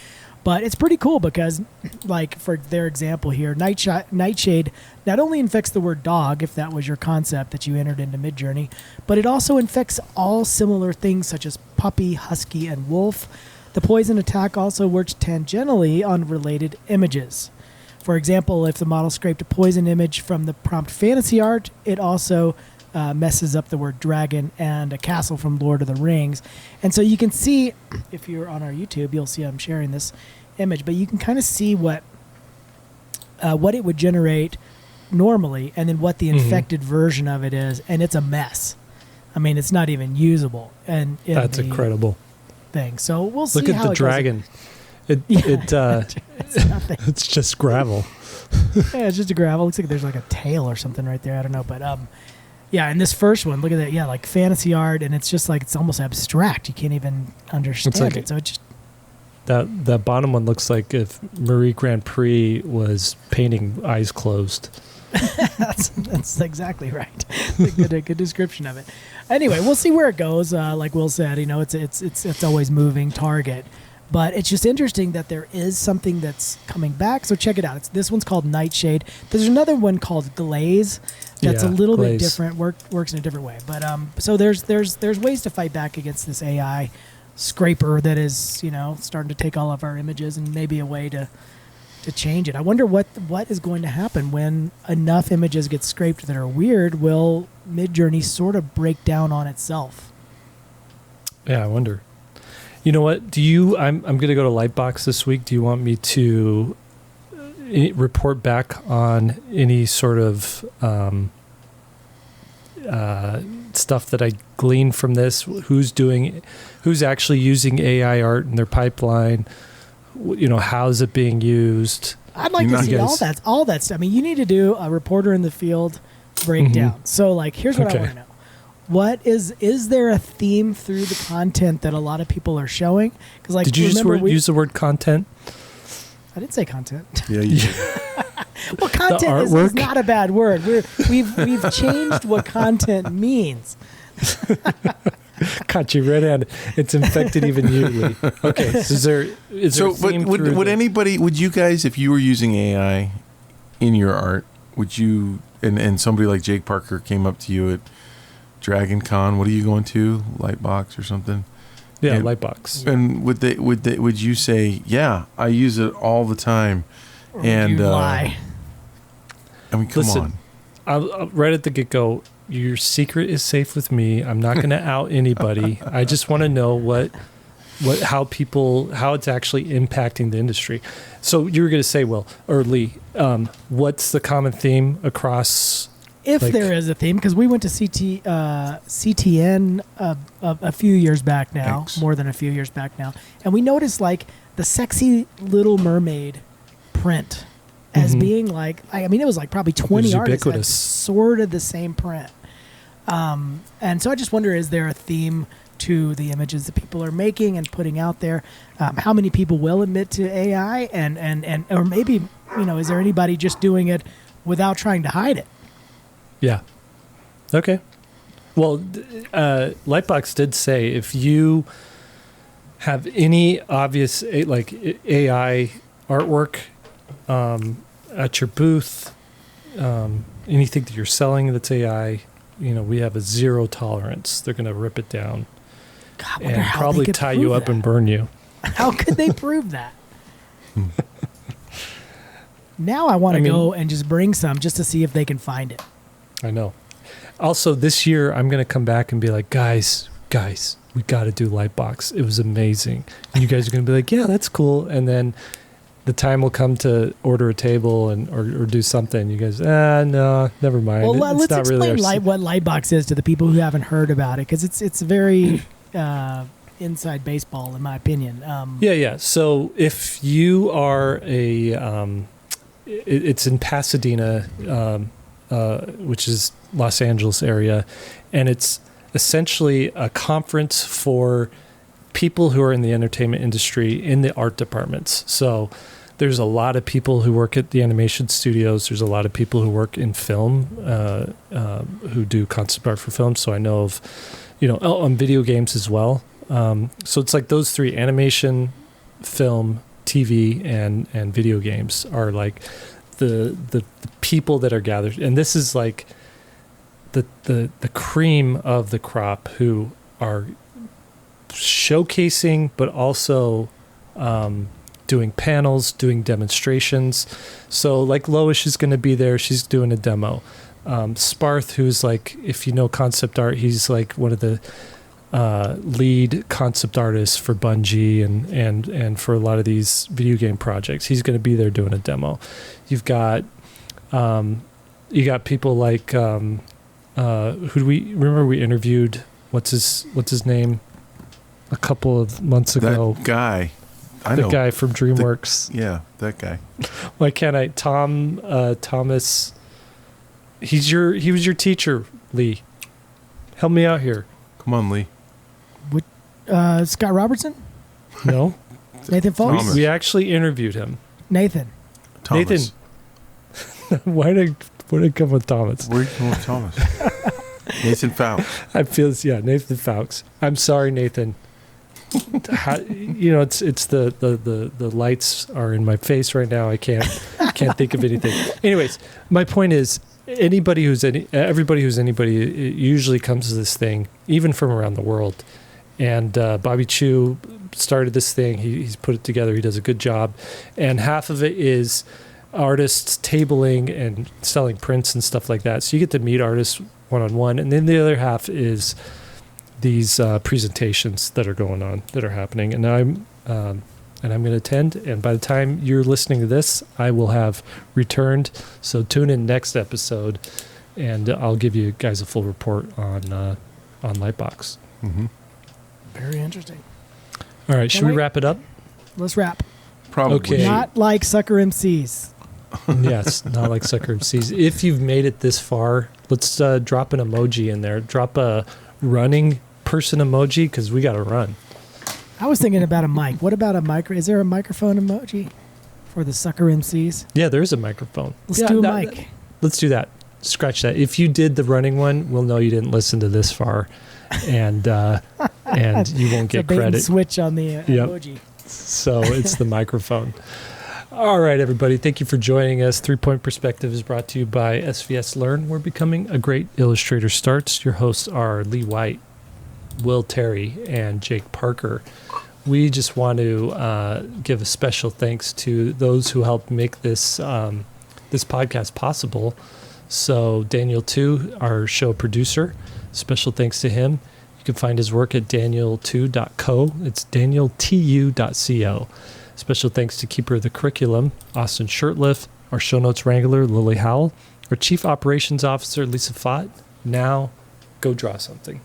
But it's pretty cool because, like, for their example here, Nightshade not only infects the word dog, if that was your concept that you entered into Midjourney, but it also infects all similar things such as puppy, husky, and wolf. The poison attack also works tangentially on related images. For example, if the model scraped a poison image from the prompt fantasy art, it also messes up the word dragon and a castle from Lord of the Rings. And so you can see, if you're on our YouTube, you'll see I'm sharing this image, but you can kind of see what it would generate normally and then what the infected version of it is, and it's a mess. I mean, it's not even usable. And That's incredible. Thing. So we'll see. Look at how the it dragon. It's nothing. It's just gravel. Yeah, it's just a gravel. Looks like there's like a tail or something right there. I don't know, but yeah. And this first one, look at that. Yeah, like fantasy art, and it's just like it's almost abstract. You can't even understand it. So it just that bottom one looks like if Marie Grand Prix was painting eyes closed. that's exactly right. A good description of it. Anyway, we'll see where it goes. Like Will said, it's always moving target. But it's just interesting that there is something that's coming back. So check it out. This one's called Nightshade. There's another one called Glaze that's a little bit different. Works in a different way. But so there's ways to fight back against this AI scraper that is starting to take all of our images, and maybe a way to change it. I wonder what is going to happen when enough images get scraped that are weird. Will Midjourney sort of break down on itself? Yeah, I wonder. You know what? I'm going to go to Lightbox this week. Do you want me to report back on any sort of stuff that I gleaned from this? Who's actually using AI art in their pipeline? How is it being used? I'd like to see all that stuff. I mean, you need to do a reporter in the field breakdown. So, like, here's what I want to know. What is there a theme through the content that a lot of people are showing? Because, like, did you just use the word content? I didn't say content. Yeah, you did. Well, content is not a bad word. We've changed what content means. Caught you red-handed. It's infected even you, Lee. Okay, so is there a theme would you guys, if you were using AI in your art, would you, and somebody like Jake Parker came up to you at Dragon Con, what are you going to, Lightbox or something? Yeah, Lightbox. And would you say, yeah, I use it all the time? Or and you lie. I mean, come on. I'll, right at the get-go, your secret is safe with me. I'm not going to out anybody. I just want to know how it's actually impacting the industry. So you were going to say, Will or Lee, what's the common theme across If Like- there is a theme, because we went to CTN a few years back now, X. more than a few years back now, and we noticed like the sexy Little Mermaid print as Mhm. being like, I mean, it was like probably 20 was artists had ubiquitous. sort of the same print. And so I just wonder, is there a theme to the images that people are making and putting out there? How many people will admit to AI, and or maybe, is there anybody just doing it without trying to hide it? Yeah. Okay. Well, Lightbox did say if you have any obvious AI artwork at your booth, anything that you're selling that's AI, we have a zero tolerance. They're going to rip it down God, I wonder and how they probably could tie prove you up that. and burn you. How could they prove that? Now I want to go and just bring some just to see if they can find it. I know. Also, this year I'm going to come back and be like, guys, we got to do Lightbox. It was amazing. And you guys are going to be like, yeah, that's cool. And then the time will come to order a table or do something. You guys, no, never mind. Well, It's let's not really explain our what Lightbox is to the people who haven't heard about it, because it's very inside baseball, in my opinion. Yeah. So if you are it's in Pasadena, which is Los Angeles area, and it's essentially a conference for people who are in the entertainment industry in the art departments. So there's a lot of people who work at the animation studios. There's a lot of people who work in film, who do concept art for film. So I know of, on video games as well. So it's like those three: animation, film, TV, and video games are like the people that are gathered. And this is like the cream of the crop who are showcasing, but also doing panels, doing demonstrations. So like Loish is going to be there. She's doing a demo. Sparth, who's like, if you know concept art, he's like one of the lead concept artists for Bungie and for a lot of these video game projects. He's going to be there doing a demo. You've got people like who do we remember we interviewed? What's his name? A couple of months ago. That guy. I the know. guy from DreamWorks. Yeah, that guy. Why can't I? Thomas. He was your teacher, Lee. Help me out here. Come on, Lee. Scott Robertson? No, Nathan Folks? Thomas. we actually interviewed him. Nathan. Thomas. Nathan. Why did it come with Thomas? Where are you going with Thomas? Nathan Fowle. I feel Nathan Fowkes. I'm sorry, Nathan. It's the lights are in my face right now. I can't think of anything. Anyways, my point is everybody who's anybody it usually comes to this thing, even from around the world. And Bobby Chu started this thing. He's put it together. He does a good job. And half of it is artists tabling and selling prints and stuff like that. So you get to meet artists one-on-one. And then the other half is these presentations that are going on, that are happening. And I'm going to attend. And by the time you're listening to this, I will have returned. So tune in next episode, and I'll give you guys a full report on Lightbox. Mm-hmm. Very interesting. All right, should we wrap it up? Let's wrap. Probably. Okay. Not like Sucker MCs. Yes, not like Sucker MCs. If you've made it this far, let's drop an emoji in there. Drop a running person emoji, because we got to run. I was thinking about a mic. What about a micro? Is there a microphone emoji for the Sucker MCs? Yeah, there is a microphone. Let's do a mic. Let's do that. Scratch that. If you did the running one, we'll know you didn't listen to this far, and you won't get It's a bait and credit. switch on the emoji. So it's the microphone. All right, everybody. Thank you for joining us. 3 Point Perspective is brought to you by SVSLearn, where becoming a great illustrator starts. Your hosts are Lee White, Will Terry, and Jake Parker. We just want to give a special thanks to those who helped make this this podcast possible. So Daniel 2, our show producer, special thanks to him. You can find his work at daniel2.co. It's danieltu.co. Special thanks to Keeper of the Curriculum, Austin Shirtliff, our show notes wrangler, Lily Howell, Our Chief Operations Officer, Lisa Fott, now go draw something.